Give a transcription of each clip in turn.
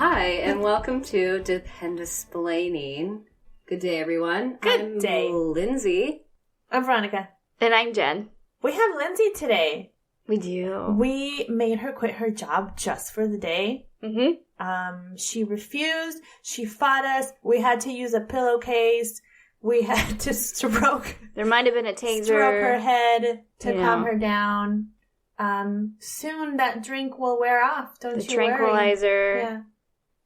Hi, and welcome to Dependisplaining. Good day, everyone. Good day. I'm Lindsay. I'm Veronica. And I'm Jen. We have Lindsay today. We do. We made her quit her job just for the day. Mm-hmm. She refused. She fought us. We had to use a pillowcase. We had to stroke. There might have been a taser. Stroke her head to calm her down. Soon that drink will wear off. Don't you worry. The tranquilizer. Yeah.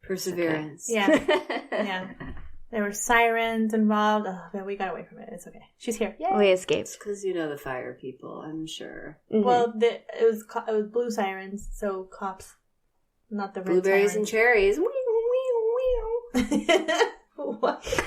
Perseverance. Okay. Yeah. Yeah. There were sirens involved. Oh, but we got away from it. It's okay. She's here. Yay. We escaped. Because you know the fire people, I'm sure. Mm-hmm. Well, it was blue sirens, so cops, not the red Blueberries sirens. and cherries. What?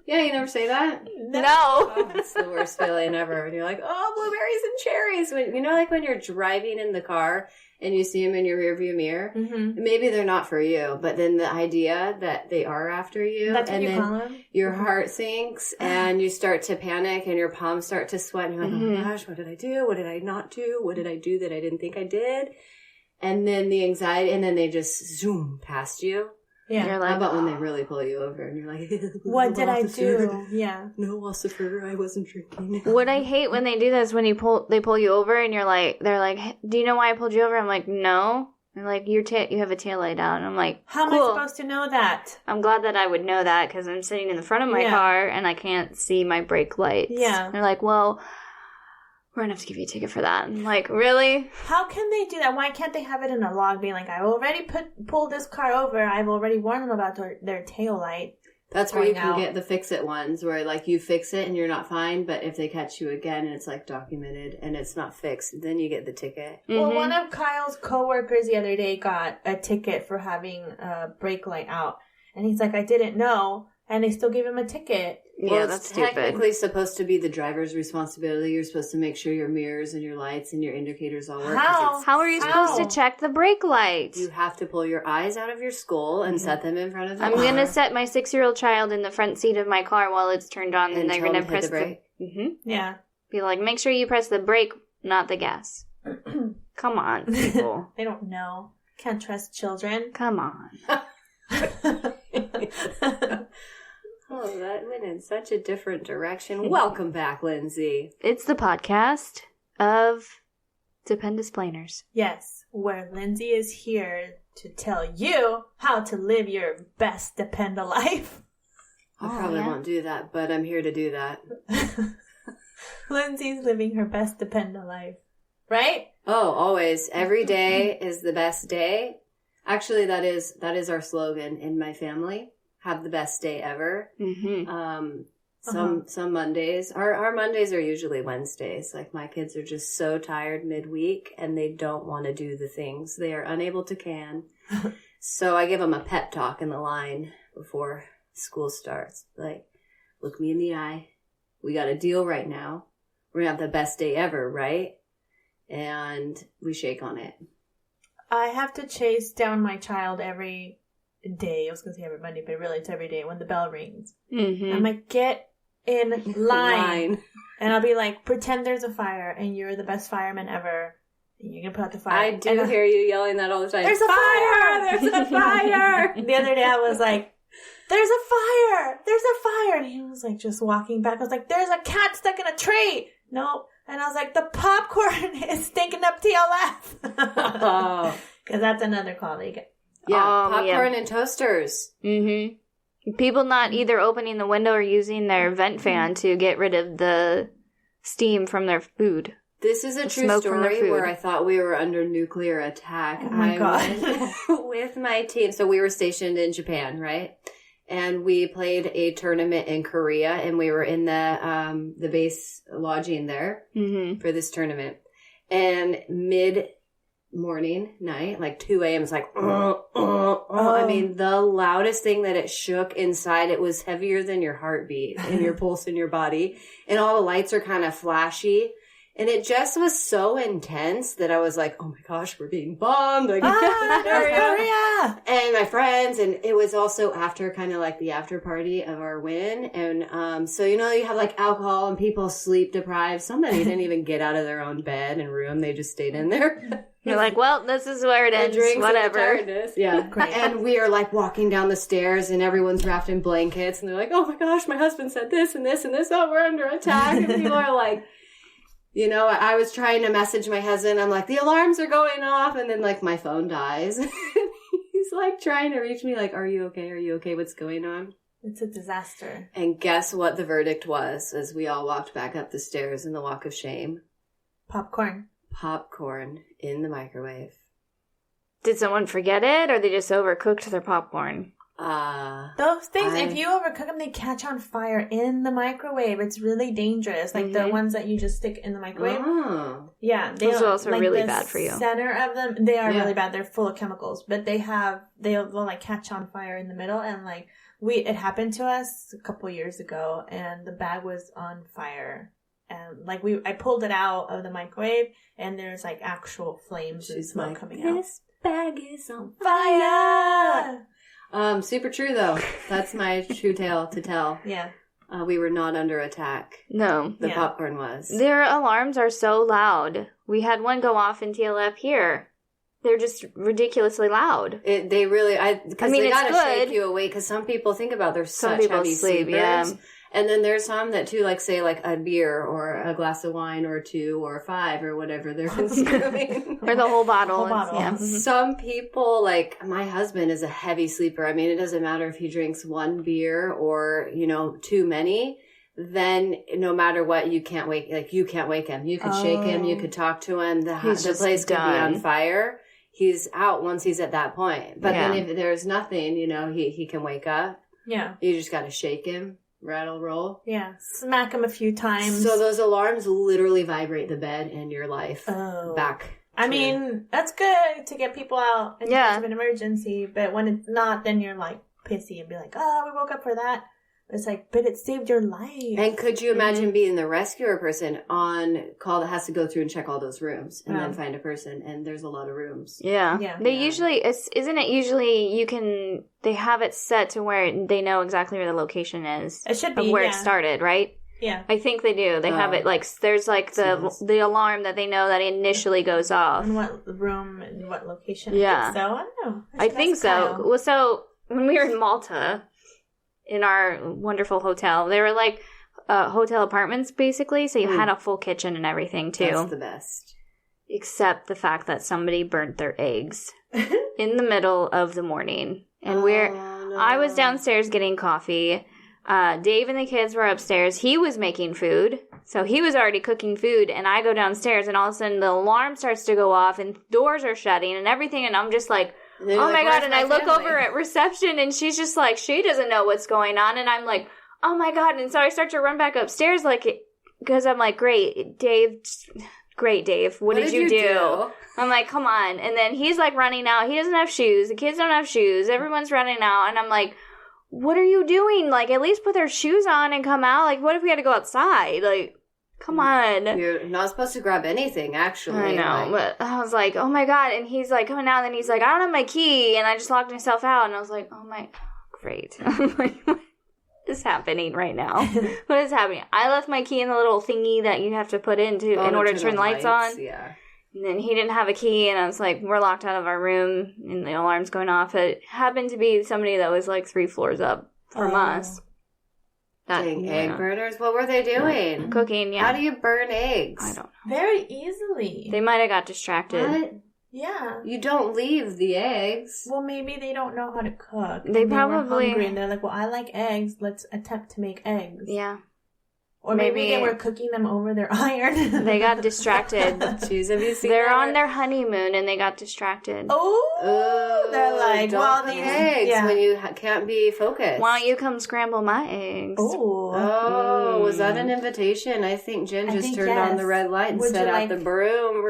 Yeah, you never say that? No. Oh, it's the worst feeling ever. And you're like, oh, blueberries and cherries. When, like when you're driving in the car and you see them in your rearview mirror, maybe they're not for you, but then the idea that they are after you, that's and what you then call them? Your heart sinks and you start to panic and your palms start to sweat and you're like, oh my gosh, what did I do? What did I not do? What did I do that I didn't think I did? And then the anxiety, and then they just zoom past you. Yeah. You're like, how about when they really pull you over and you're like, what did I do? Yeah. No, officer, I wasn't drinking. What I hate when they do that is when they pull you over and they're like, hey, do you know why I pulled you over? I'm like, no. They're like, you have a taillight out. And I'm like, how am I supposed to know that? I'm glad that I would know that because I'm sitting in the front of my car and I can't see my brake lights. Yeah. They're like, well, we're going to have to give you a ticket for that. I'm like, really? How can they do that? Why can't they have it in a log being like, I've already pulled this car over. I've already warned them about their tail light. That's where you can get the fix-it ones where, like, you fix it and you're not fine, but if they catch you again and it's, like, documented and it's not fixed, then you get the ticket. Mm-hmm. Well, one of Kyle's coworkers the other day got a ticket for having a brake light out. And he's like, I didn't know. And they still gave him a ticket. Well, that's technically supposed to be the driver's responsibility. You're supposed to make sure your mirrors and your lights and your indicators all work. How are you supposed to check the brake lights? You have to pull your eyes out of your skull and set them in front of the car. I'm going to set my 6-year-old child in the front seat of my car while it's turned on, and they're going to press the brake. Yeah. Be like, make sure you press the brake, not the gas. Come on, people. They don't know. Can't trust children. Come on. Oh, that went in such a different direction. Welcome back, Lindsay. It's the podcast of Dependisplainers. Yes, where Lindsay is here to tell you how to live your best Dependa life. I probably won't do that, but I'm here to do that. Lindsay's living her best Dependa life. Right? Oh, always. Every day is the best day. Actually, that is our slogan in my family. Have the best day ever. Some Mondays, our Mondays are usually Wednesdays. Like, my kids are just so tired midweek and they don't want to do the things. They are unable to can. So I give them a pep talk in the line before school starts. Like, look me in the eye. We got a deal right now. We're going to have the best day ever, right? And we shake on it. I have to chase down my child every day. I was going to say every Monday, but really it's every day when the bell rings. I'm like, get in line. And I'll be like, pretend there's a fire and you're the best fireman ever. And you're going to put out the fire. I do hear you yelling that all the time. There's a fire! There's a fire! The other day I was like, there's a fire! There's a fire! And he was like just walking back. I was like, there's a cat stuck in a tree! Nope. And I was like, the popcorn is stinking up to your left. Because that's another call they get. Yeah, popcorn and toasters. People not either opening the window or using their vent fan to get rid of the steam from their food. This is a true story where I thought we were under nuclear attack. Oh my God. Went with my team. So we were stationed in Japan, right? And we played a tournament in Korea, and we were in the base lodging there for this tournament. And mid-morning, night, like 2 a.m., it's like, I mean, the loudest thing that it shook inside, it was heavier than your heartbeat and your pulse in your body. And all the lights are kind of flashy. And it just was so intense that I was like, oh my gosh, we're being bombed. Like, Korea! and my friends, and it was also after kind of like the after party of our win. And so, you have like alcohol and people sleep deprived. Somebody didn't even get out of their own bed and room. They just stayed in there. You're like, well, this is where it ends. Whatever. Yeah. And we are like walking down the stairs and everyone's wrapped in blankets and they're like, oh my gosh, my husband said this and this and this. Oh, we're under attack. And people are like, I was trying to message my husband. I'm like, the alarms are going off. And then like my phone dies. He's like trying to reach me like, are you okay? Are you okay? What's going on? It's a disaster. And guess what the verdict was as we all walked back up the stairs in the walk of shame? Popcorn In the microwave. Did someone forget it or they just overcooked their popcorn? Those things, if you overcook them, they catch on fire in the microwave. It's really dangerous. Like the ones that you just stick in the microwave. Oh. Yeah. Those are also really bad for you. Center of them, they are really bad. They're full of chemicals. But they'll like catch on fire in the middle. And like, it happened to us a couple years ago and the bag was on fire. And like I pulled it out of the microwave and there's like actual flames and smoke coming out. This bag is on fire! Super true though. That's my true tale to tell. Yeah. We were not under attack. No. The popcorn was. Their alarms are so loud. We had one go off in TLF here. They're just ridiculously loud. They really, because they gotta good. shake you awake. Because some people think about there's Some such people heavy sleep, sleepers. yeah. And then there's some that too, like say like a beer or a glass of wine or 2 or 5 or whatever they're consuming. Or the whole bottle. Yeah. Some people, like my husband is a heavy sleeper. I mean, it doesn't matter if he drinks 1 beer or, too many. Then no matter what, you can't wake him. You could shake him. You could talk to him. The place could be on fire. He's out once he's at that point. But then if there's nothing, he can wake up. Yeah. You just got to shake him. Rattle, roll. Yeah. Smack him a few times. So those alarms literally vibrate the bed and your life back. I mean, that's good to get people out in case of an emergency. But when it's not, then you're like pissy and be like, oh, we woke up for that. It's like, but it saved your life. And could you imagine being the rescuer person on call that has to go through and check all those rooms and then find a person? And there's a lot of rooms. Yeah. They usually, isn't it usually they have it set to where they know exactly where the location is. It should be, of where it started, right? Yeah. I think they do. They have it like, there's like the alarm that they know that initially goes off. And what room and what location. Yeah. So, I don't know. I think so. Kyle. Well, so when we were in Malta, in our wonderful hotel, they were like hotel apartments basically, so you had a full kitchen and everything too. That's the best. Except the fact that somebody burnt their eggs in the middle of the morning. And I was downstairs getting coffee. Dave and the kids were upstairs. He was making food, so he was already cooking food, and I go downstairs and all of a sudden the alarm starts to go off and doors are shutting and everything, and I'm just like, oh my God. And I look over at reception and she's just like, she doesn't know what's going on. And I'm like, oh my God. And so I start to run back upstairs because I'm like, great, Dave. What did you do? I'm like, come on. And then he's like running out. He doesn't have shoes. The kids don't have shoes. Everyone's running out. And I'm like, what are you doing? Like, at least put their shoes on and come out. Like, what if we had to go outside? Like, come on. You're not supposed to grab anything, actually. I know, but I was like, oh my God. And he's like coming out, and he's like, I don't have my key. And I just locked myself out. And I was like, oh my, great. I'm like, what is happening right now? What is happening? I left my key in the little thingy that you have to put in order to turn the lights on. Yeah. And then he didn't have a key, and I was like, we're locked out of our room, and the alarm's going off. It happened to be somebody that was like 3 floors up from us. Dang, egg burners? What were they doing? Cooking, yeah. How do you burn eggs? I don't know. Very easily. They might have got distracted. What? Yeah. You don't leave the eggs. Well, maybe they don't know how to cook. They probably were hungry and they're like, well, I like eggs. Let's attempt to make eggs. Yeah. Or maybe they were cooking them over their iron. They got distracted. Jeez, have you seen They're on their honeymoon and they got distracted. Oh, they're like, don't cook eggs when you can't be focused. Why don't you come scramble my eggs? Oh, was that an invitation? I think Jen just turned on the red light and set out the broom.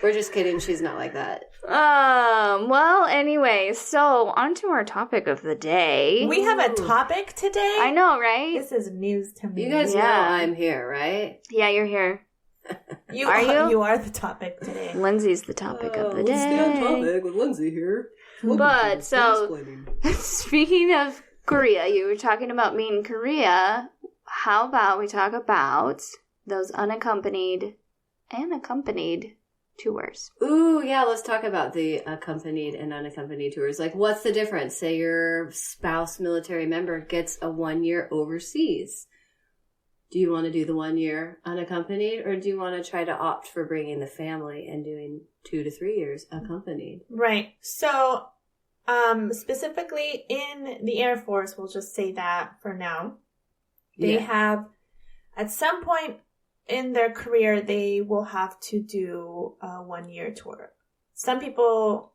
We're just kidding. She's not like that. Well, anyway, so on to our topic of the day. We have a topic today? I know, right? This is news to me. You guys know I'm here, right? Yeah, you're here. You are the topic today. Lindsay's the topic of the day. Let's stay on topic with Lindsay here. But, so, speaking of Korea, you were talking about me in Korea. How about we talk about those unaccompanied and accompanied tours? Ooh, yeah, let's talk about the accompanied and unaccompanied tours. Like, what's the difference? Say your spouse military member gets a 1 year overseas. Do you want to do the 1 year unaccompanied, or do you want to try to opt for bringing the family and doing 2 to 3 years accompanied? Right. So, specifically in the Air Force, we'll just say that for now. They have, at some point in their career, they will have to do a 1 year tour. Some people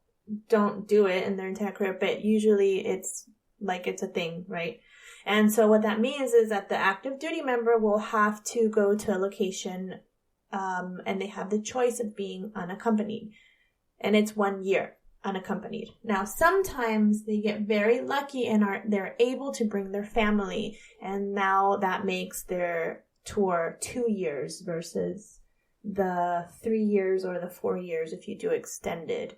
don't do it in their entire career, but usually it's a thing, right? And so what that means is that the active duty member will have to go to a location, and they have the choice of being unaccompanied. And it's 1 year unaccompanied. Now, sometimes they get very lucky and they're able to bring their family, and now that makes their tour 2 years versus the 3 years or the 4 years if you do extended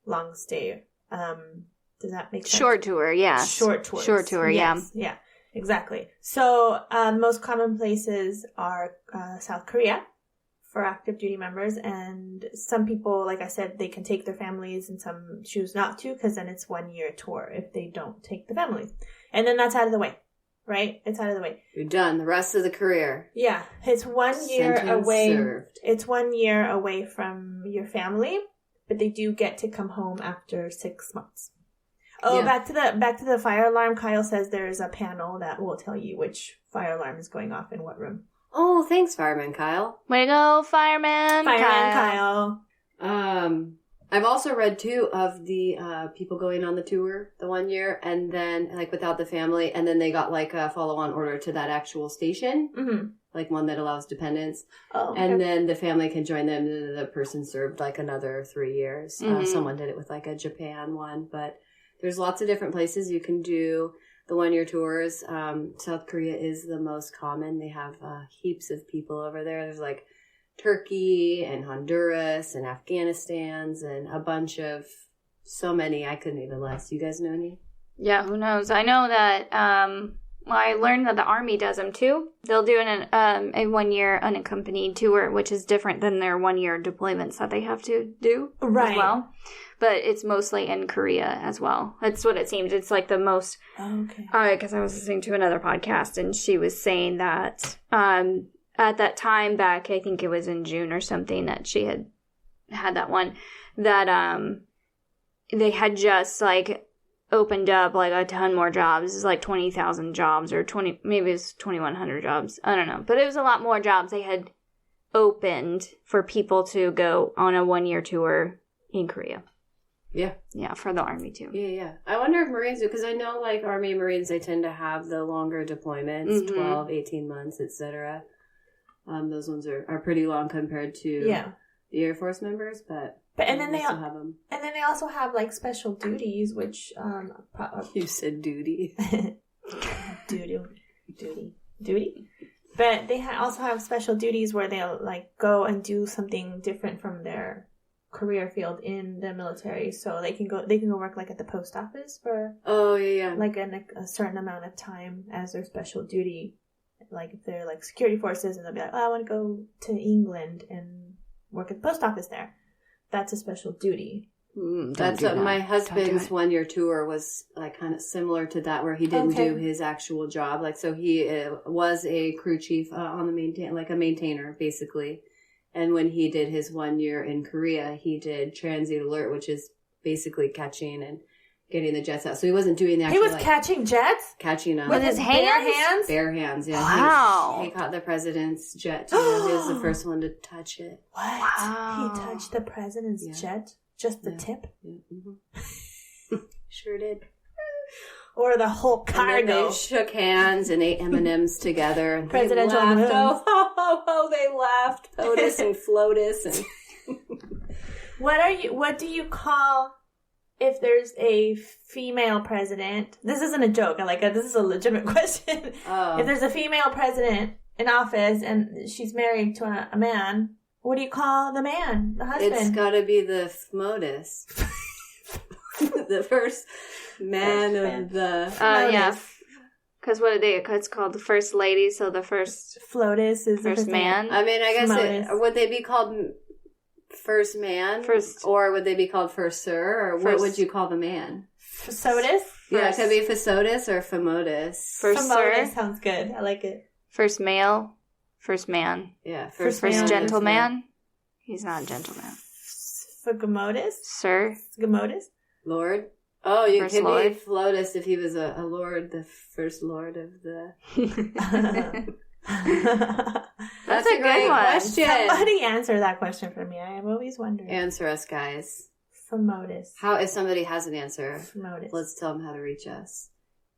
long stay. Does that make sense? Short tour, yeah. Short tours. Short tour, yes, yeah. Exactly. So, most common places are South Korea for active duty members, and some people, like I said, they can take their families, and some choose not to, because then it's 1 year tour if they don't take the families. And then that's out of the way, right? It's out of the way. You're done. The rest of the career. Yeah. It's 1 year Sentence away. served. It's 1 year away from your family, but they do get to come home after 6 months. Oh, Yeah. back to the fire alarm. Kyle says there's a panel that will tell you which fire alarm is going off in what room. Oh, thanks, Fireman Kyle. Way to go, Fireman Kyle. I've also read too of the people going on the tour the 1 year, and then like without the family, and then they got like a follow-on order to that actual station, like one that allows dependents, and then the family can join them. And the person served like another 3 years. Someone did it with like a Japan one, but there's lots of different places you can do the 1 year tours. South Korea is the most common. They have heaps of people over there. There's like Turkey and Honduras and Afghanistan's and a bunch of, so many I couldn't even list. You guys know any? Yeah, who knows? I know that I learned that the Army does them too. They'll do a 1 year unaccompanied tour, which is different than their 1 year deployments that they have to do as well. But it's mostly in Korea as well. That's what it seems. It's like the most... Oh, okay. Because I was listening to another podcast, and she was saying that at that time back, I think it was in June or something, that she had that one, that they had just like opened up like a ton more jobs. It's like 20,000 jobs, or maybe it was 2,100 jobs. I don't know. But it was a lot more jobs they had opened for people to go on a 1 year tour in Korea. Yeah. Yeah, for the Army too. Yeah. I wonder if Marines do, because I know like Army Marines, they tend to have the longer deployments, 12, 18 months, etc. Those ones are pretty long compared to the Air Force members, but and then they have them. And then they also have like special duties, which you said duty. duty. But they also have special duties where they'll like go and do something different from their career field in the military. So they can go work like at the post office for like a certain amount of time as their special duty. Like if they're like security forces, and they'll be like, I want to go to England and work at the post office there. That's a special duty. That's what my husband's 1 year tour was like, kind of similar to that, where he didn't do his actual job. Like, so he was a crew chief on the like a maintainer basically. And when he did his 1 year in Korea, he did transient alert, which is basically catching and getting the jets out. So he wasn't doing the actual... He was catching jets? Catching them. With his hands? Bare hands, yeah. Wow. He caught the president's jet, too. He was the first one to touch it. What? Wow. He touched the president's jet? Just the tip? Yeah. Sure did. Or the whole cargo. And then they shook hands and ate M&Ms together. And presidential they laughed. M&Ms. Oh, they laughed. POTUS and FLOTUS. And What do you call if there's a female president? This isn't a joke. This is a legitimate question. Oh. If there's a female president in office and she's married to a man, What do you call the man, the husband? It's got to be the FMODUS. The first man of the... yeah. Because it's called the first lady, so the first... FLOTUS is first man. I mean, I guess would they be called first man? Or would they be called first sir? Or what would you call the man? FSOTUS? Yeah, it could be FSOTUS or FMODUS. First sir. Sounds good. I like it. First male. First man. Yeah. First gentleman. He's not a gentleman. Fagamotus? Sir. Gamotus? Lord. Oh, you first could Lord. be FLOTUS if he was a lord, the first lord of the... That's a great question. Somebody answer that question for me. I am always wondering. Answer us, guys. FMODUS. How, if somebody has an answer, FMODUS. let's tell them how to reach us.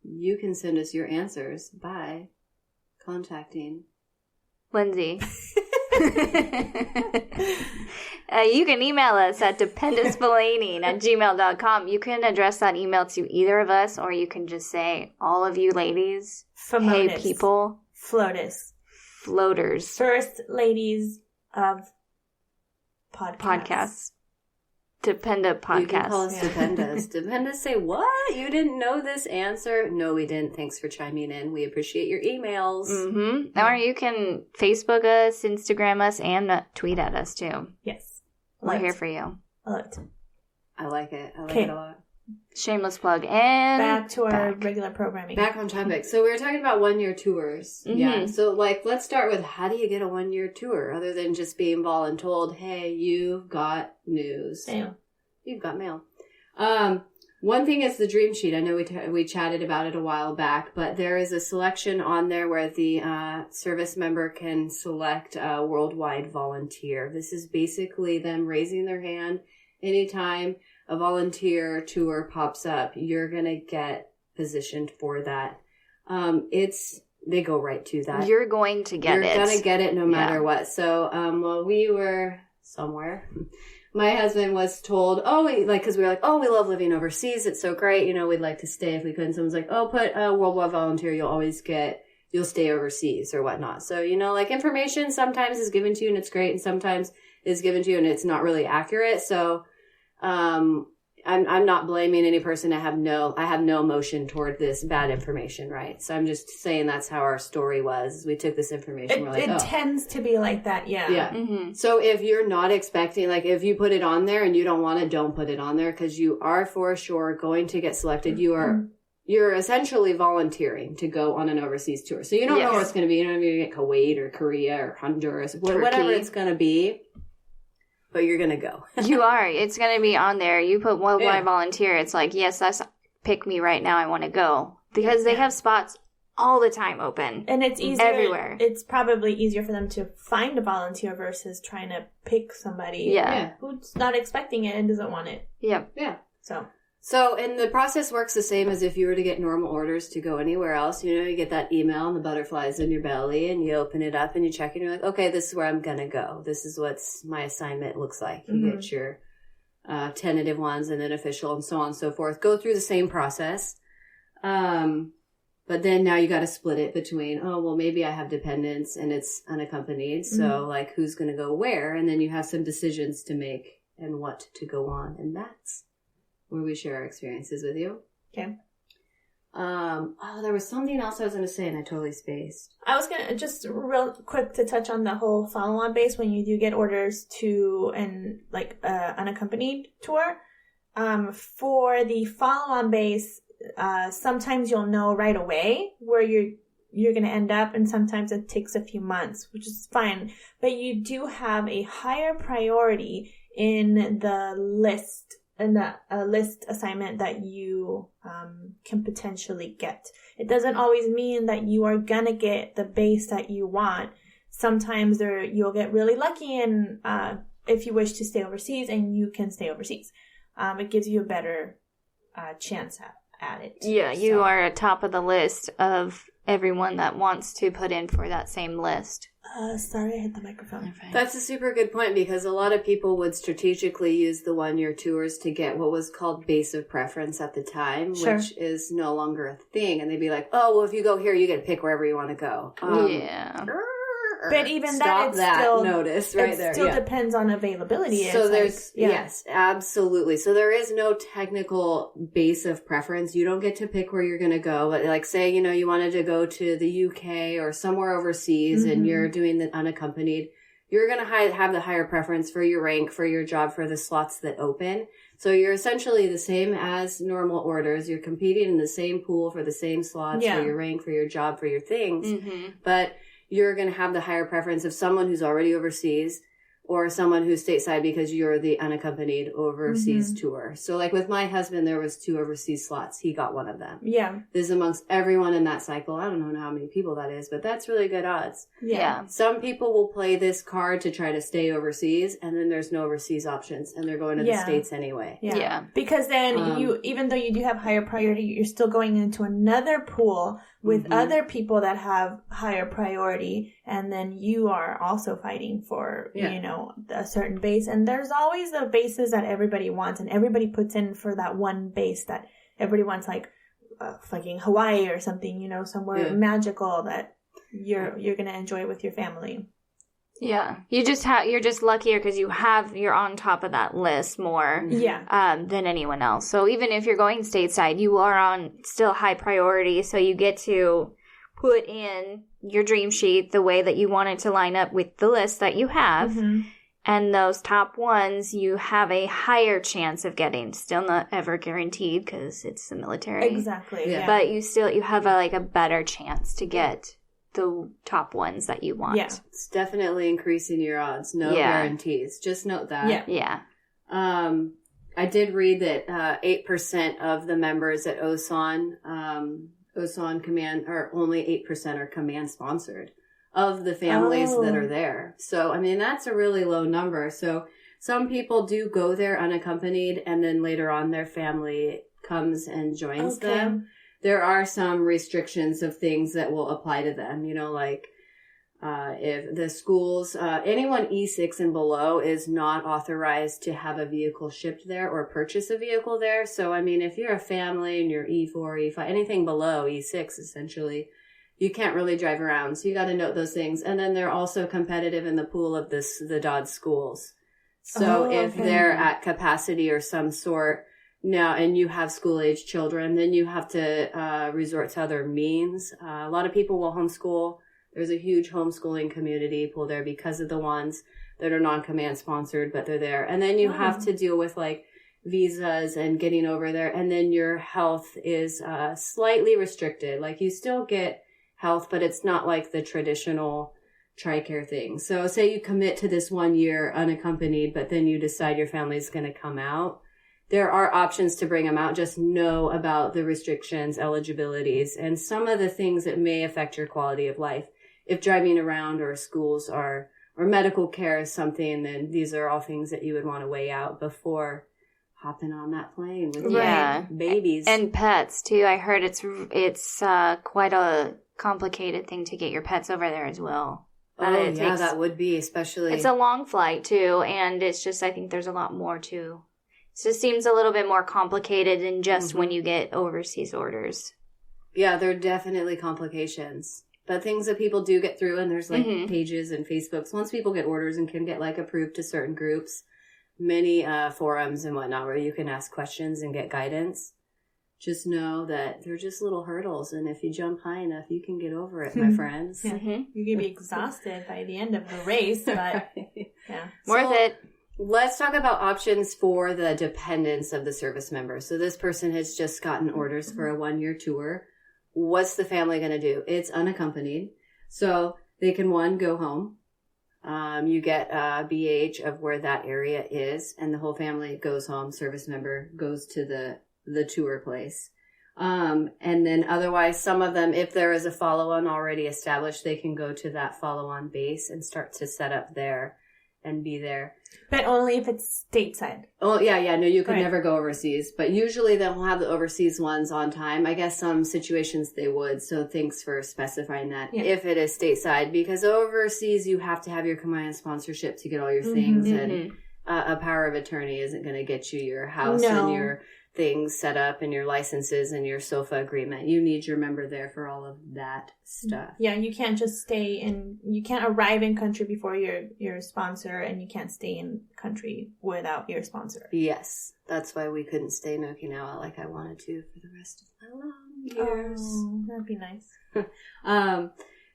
You can send us your answers by contacting Lindsay. You can email us at dependencebelaying@gmail.com. You can address that email to either of us, or you can just say, all of you ladies, FMODUS. hey people, FLOTUS. floaters, First ladies of podcasts. Dependa podcast. You can call us Dependas. Dependas say, what? You didn't know this answer? No, we didn't. Thanks for chiming in. We appreciate your emails. Mm-hmm. Or you can Facebook us, Instagram us, and tweet at us, too. Yes. We're here for you. I like it. I like it. I like it a lot. Shameless plug. And back to our regular programming. Back on topic. So we were talking about 1-year tours. Mm-hmm. Yeah. So, let's start with how do you get a 1-year tour other than just being voluntold, hey, you've got news. Mail. You've got mail. One thing is the dream sheet. I know we chatted about it a while back, but there is a selection on there where the service member can select a worldwide volunteer. This is basically them raising their hand anytime a volunteer tour pops up. You're going to get positioned for that. They go right to that. You're going to get it. You're going to get it no matter what. So, while we were somewhere... My husband was told, because we were like, we love living overseas. It's so great. We'd like to stay if we could. And someone's like, put a worldwide volunteer. You'll stay overseas or whatnot. So, information sometimes is given to you and it's great. And sometimes is given to you and it's not really accurate. So, I'm not blaming any person. I have no emotion toward this bad information, right? So I'm just saying that's how our story was. We took this information. It tends to be like that, yeah. Yeah. Mm-hmm. So if you're not expecting, if you put it on there and you don't want it, don't put it on there because you are for sure going to get selected. You're essentially volunteering to go on an overseas tour. So you don't know where it's going to be. You don't know if you're going to get Kuwait or Korea or Honduras, whatever it's going to be. But you're going to go. You are. It's going to be on there. You put worldwide volunteer. It's like, yes, that's pick me right now. I want to go. Because they have spots all the time open. And it's easier. Everywhere. It's probably easier for them to find a volunteer versus trying to pick somebody who's not expecting it and doesn't want it. Yep. Yeah. So, and the process works the same as if you were to get normal orders to go anywhere else. You get that email and the butterflies in your belly and you open it up and you check it and you're like, okay, this is where I'm going to go. This is what my assignment looks like. You get your tentative ones and then official and so on and so forth. Go through the same process. But then now you got to split it between, maybe I have dependents and it's unaccompanied. So who's going to go where? And then you have some decisions to make and what to go on. And that's where we share our experiences with you. Okay. There was something else I was going to say and I totally spaced. I was going to just real quick to touch on the whole follow-on base when you do get orders to an unaccompanied tour. For the follow-on base, sometimes you'll know right away where you're going to end up, and sometimes it takes a few months, which is fine. But you do have a higher priority in the list. And a list assignment that you can potentially get. It doesn't always mean that you are gonna get the base that you want. Sometimes you'll get really lucky, and if you wish to stay overseas, and you can stay overseas, it gives you a better chance at it. Yeah, you are at top of the list of everyone that wants to put in for that same list. Sorry, I hit the microphone. That's a super good point because a lot of people would strategically use the 1-year tours to get what was called base of preference at the time, which is no longer a thing. And they'd be like, if you go here, you get to pick wherever you want to go. But even stop that still, notice right there. It still depends on availability. So there's, yes, absolutely. So there is no technical base of preference. You don't get to pick where you're going to go. But like say, you wanted to go to the UK or somewhere overseas and you're doing the unaccompanied, you're going to have the higher preference for your rank, for your job, for the slots that open. So you're essentially the same as normal orders. You're competing in the same pool for the same slots, for your rank, for your job, for your things. But you're going to have the higher preference of someone who's already overseas or someone who's stateside because you're the unaccompanied overseas tour. So like with my husband, there was 2 overseas slots. He got one of them. Yeah. This is amongst everyone in that cycle. I don't know how many people that is, but that's really good odds. Yeah. Some people will play this card to try to stay overseas, and then there's no overseas options, and they're going to the States anyway. Yeah. Because then even though you do have higher priority, you're still going into another pool with other people that have higher priority, and then you are also fighting for, a certain base. And there's always the bases that everybody wants, and everybody puts in for that one base that everybody wants, like fucking Hawaii or something, somewhere magical that you're going to enjoy with your family. Yeah, you're just luckier because you're on top of that list more than anyone else. So even if you're going stateside, you are on still high priority. So you get to put in your dream sheet the way that you want it to line up with the list that you have. And those top ones, you have a higher chance of getting. Still not ever guaranteed because it's the military. Exactly. Yeah. But you have a better chance to get the top ones that you want. Yeah. It's definitely increasing your odds. No guarantees. Just note that. Yeah. I did read that 8% of the members at OSAN Command, or only 8% are command sponsored of the families that are there. So, I mean, that's a really low number. So some people do go there unaccompanied, and then later on their family comes and joins them. There are some restrictions of things that will apply to them, like if the schools, anyone E6 and below is not authorized to have a vehicle shipped there or purchase a vehicle there. So, I mean, if you're a family and you're E4, E5, anything below E6, essentially, you can't really drive around. So you got to note those things. And then they're also competitive in the pool of the Dodge schools. So if they're at capacity or some sort, now, and you have school-age children, then you have to resort to other means. A lot of people will homeschool. There's a huge homeschooling community pool there because of the ones that are non-command sponsored, but they're there. And then you have to deal with like visas and getting over there. And then your health is slightly restricted. Like you still get health, but it's not like the traditional TRICARE thing. So say you commit to this 1 year unaccompanied, but then you decide your family's going to come out. There are options to bring them out. Just know about the restrictions, eligibilities, and some of the things that may affect your quality of life. If driving around or schools or medical care is something, then these are all things that you would want to weigh out before hopping on that plane with your babies. And pets, too. I heard it's quite a complicated thing to get your pets over there as well. That would be, especially. It's a long flight, too, and it's just, I think there's a lot more, too. So it seems a little bit more complicated than just when you get overseas orders. Yeah, there are definitely complications. But things that people do get through, and there's like pages and Facebooks. Once people get orders and can get like approved to certain groups, many forums and whatnot where you can ask questions and get guidance. Just know that they're just little hurdles, and if you jump high enough, you can get over it, my friends. You can be exhausted by the end of the race, but worth it. Let's talk about options for the dependents of the service member. So this person has just gotten orders for a 1 year tour. What's the family going to do? It's unaccompanied. So they can, one, go home. You get a BH of where that area is, and the whole family goes home. Service member goes to the tour place. And then otherwise, some of them, if there is a follow-on already established, they can go to that follow-on base and start to set up there and be there. But only if it's stateside. Oh, yeah. No, you could never go overseas. But usually they'll have the overseas ones on time. I guess some situations they would. So thanks for specifying that. Yeah. If it is stateside. Because overseas you have to have your command sponsorship to get all your things. And a power of attorney isn't going to get you your house and your things set up and your licenses and your SOFA agreement. You need your member there for all of that stuff. Yeah, you can't just you can't arrive in country before your sponsor, and you can't stay in country without your sponsor. Yes, that's why we couldn't stay in Okinawa like I wanted to for the rest of my long years. Oh, that'd be nice.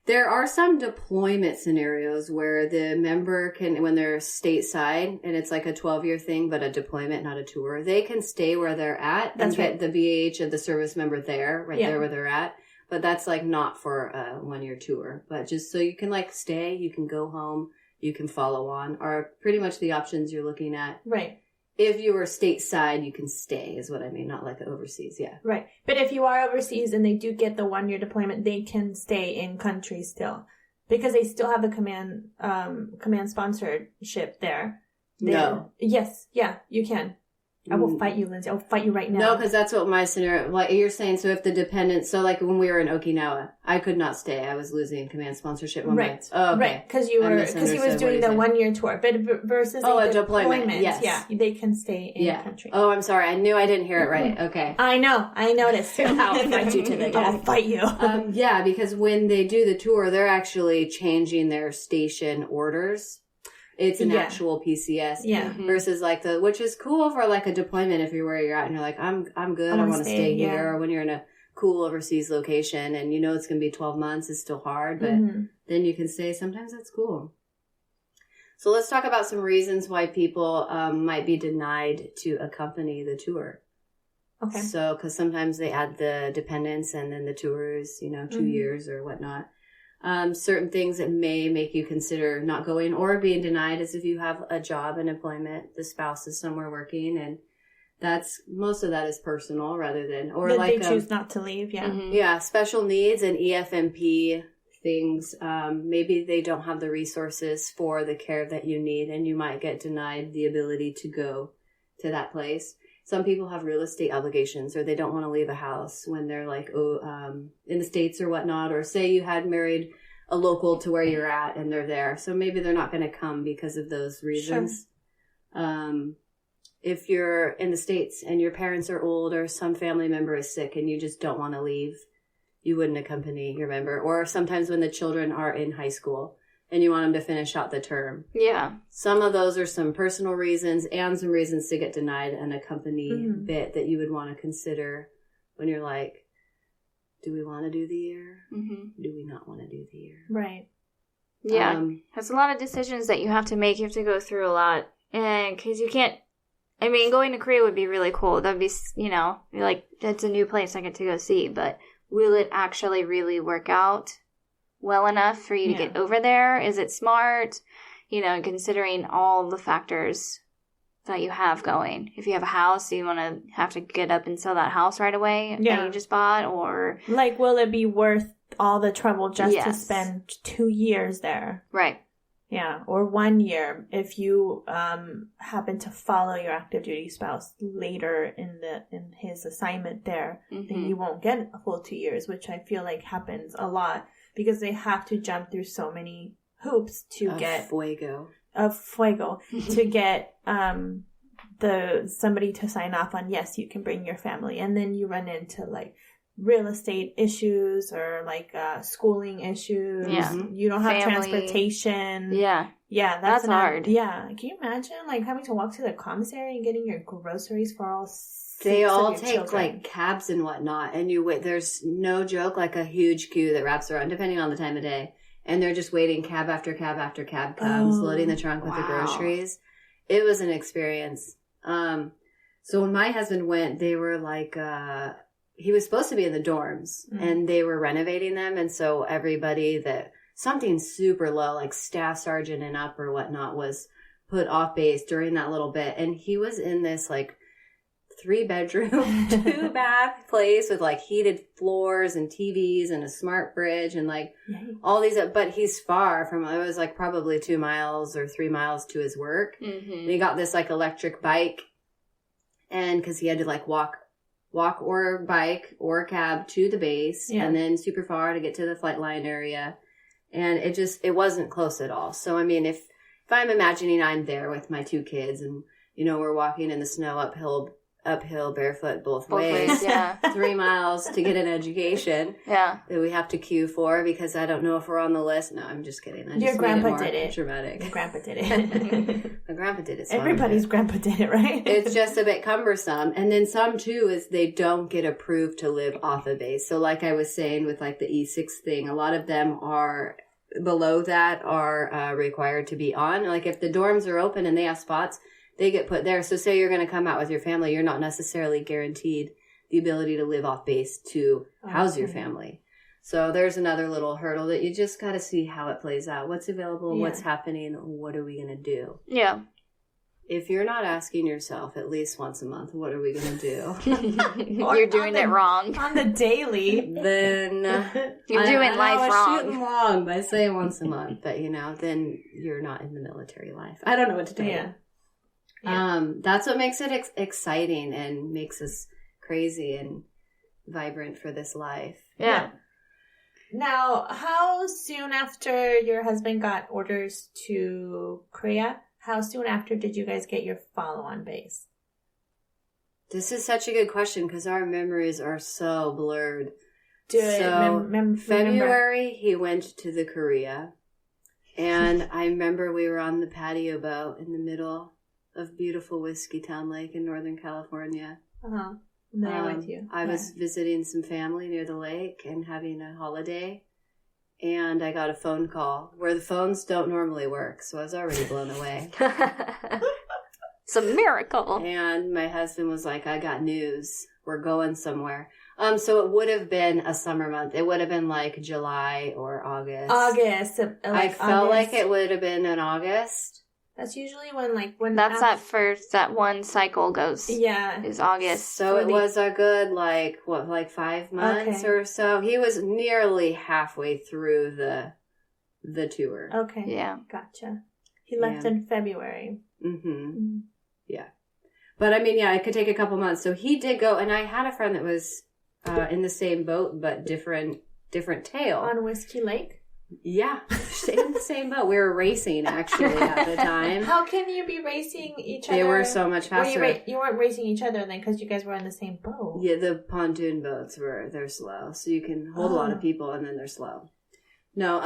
There are some deployment scenarios where the member can, when they're stateside, and it's like a 12-year thing, but a deployment, not a tour, they can stay where they're at and get the BH of the service member there, there where they're at. But that's like not for a 1-year tour. But just so you can like stay, you can go home, you can follow on, are pretty much the options you're looking at. Right. If you were stateside, you can stay, is what I mean, not like overseas, yeah. Right. But if you are overseas and they do get the 1-year deployment, they can stay in country still. Because they still have the command sponsorship there. No. Yes. Yeah, you can. I will fight you, Lindsay. I'll fight you right now. No, because that's what my scenario, like you're saying, so if the dependent, so like when we were in Okinawa, I could not stay. I was losing command sponsorship. Right. Oh, okay. Right. Because he was doing the 1-year tour. But versus a deployment. Yes. Yeah, they can stay in the country. Oh, I'm sorry. I knew I didn't hear it right. Okay. I know. I noticed. I'll fight you to the death. I'll fight you. Yeah, because when they do the tour, they're actually changing their station orders. It's an actual PCS. Yeah. Versus like which is cool for like a deployment if you're where you're at and you're like, I'm good. I want to stay here. Or when you're in a cool overseas location and you know it's going to be 12 months, it's still hard, but then you can stay. Sometimes that's cool. So let's talk about some reasons why people might be denied to accompany the tour. Okay. So, because sometimes they add the dependents and then the tour is, 2 years or whatnot. Certain things that may make you consider not going or being denied is if you have a job and employment, the spouse is somewhere working, and most of that is personal rather than, or that like they choose not to leave. Yeah. Yeah. Special needs and EFMP things. Maybe they don't have the resources for the care that you need, and you might get denied the ability to go to that place. Some people have real estate obligations, or they don't want to leave a house when they're like, in the States or whatnot, or say you had married a local to where you're at and they're there. So maybe they're not going to come because of those reasons. Sure. If you're in the States and your parents are old or some family member is sick and you just don't want to leave, you wouldn't accompany your member. Or sometimes when the children are in high school and you want them to finish out the term. Yeah. Some of those are some personal reasons and some reasons to get denied an accompany bit that you would want to consider when you're like, do we want to do the year? Do we not want to do the year? Right. Yeah. There's a lot of decisions that you have to make. You have to go through a lot. And because you can't, going to Korea would be really cool. That'd be, like, it's a new place I get to go see. But will it actually really work out well enough for you to get over there? Is it smart? Considering all the factors that you have going. If you have a house, you want to have to get up and sell that house right away that you just bought, or like, will it be worth all the trouble just to spend 2 years there? Right. Yeah, or 1 year if you happen to follow your active duty spouse later in his assignment there, then you won't get a full 2 years, which I feel like happens a lot. Because they have to jump through so many hoops to get fuego to get somebody to sign off on, yes, you can bring your family, and then you run into like real estate issues or like schooling issues. Yeah. You don't have transportation. Yeah. Yeah, that's hard. Yeah. Can you imagine like having to walk to the commissary and getting your groceries for all They all take like cabs and whatnot, and you wait. There's no joke, like a huge queue that wraps around, depending on the time of day, and they're just waiting. Cab after cab after cab comes, loading the trunk with the groceries. It was an experience. So when my husband went, they were like, he was supposed to be in the dorms, and they were renovating them, and so everybody something super low, like staff sergeant and up or whatnot, was put off base during that little bit, and he was in this like 3-bedroom, 2-bath place with like heated floors and TVs and a smart fridge and like all these, but he's far from, it was like probably 2 miles or 3 miles to his work. And he got this like electric bike, and cause he had to like walk or bike or cab to the base and then super far to get to the flight line area. And it wasn't close at all. So, I mean, if I'm imagining I'm there with my 2 kids and, we're walking in the snow uphill uphill barefoot both Both ways. ways, yeah. 3 miles to get an education. Yeah. That we have to queue for because I don't know if we're on the list. No, I'm just kidding. Your grandpa did it. Dramatic. Your grandpa did it. My grandpa did it. So Everybody's grandpa did it, right? It's just a bit cumbersome. And then some too is they don't get approved to live off a base. So like I was saying with like the E6 thing, a lot of them are below that are required to be on. Like if the dorms are open and they have spots, they get put there. So say you're going to come out with your family, you're not necessarily guaranteed the ability to live off base to house your family. So there's another little hurdle that you just got to see how it plays out. What's available, what's happening, what are we going to do? Yeah. If you're not asking yourself at least once a month, what are we going to do? You're doing it wrong. On the daily. Then You're doing life wrong. Shooting long by saying once a month, but then you're not in the military life. I don't know what to tell you. Yeah. That's what makes it exciting and makes us crazy and vibrant for this life. Yeah. Now, how soon after your husband got orders to Korea, how soon after did you guys get your follow-on base? This is such a good question because our memories are so blurred. Remember? February, he went to the Korea. And I remember we were on the patio boat in the middle of beautiful Whiskey Town Lake in Northern California. Uh-huh. There with you. I was visiting some family near the lake and having a holiday. And I got a phone call where the phones don't normally work. So I was already blown away. It's a miracle. And my husband was like, I got news. We're going somewhere. So it would have been a summer month. It would have been like July or August. I felt like it would have been in August. That's usually when that's that one cycle goes. Yeah. Is August. So it was a good 5 months or so. He was nearly halfway through the tour. Okay. Yeah. Gotcha. He left in February. Mm-hmm. Yeah. But it could take a couple months. So he did go, and I had a friend that was in the same boat but different tail. On Whiskey Lake? Yeah, in the same boat. We were racing actually at the time. How can you be racing each other? They were so much faster. You weren't racing each other then because you guys were in the same boat. Yeah, the pontoon boats they're slow, so you can hold a lot of people and then they're slow. No,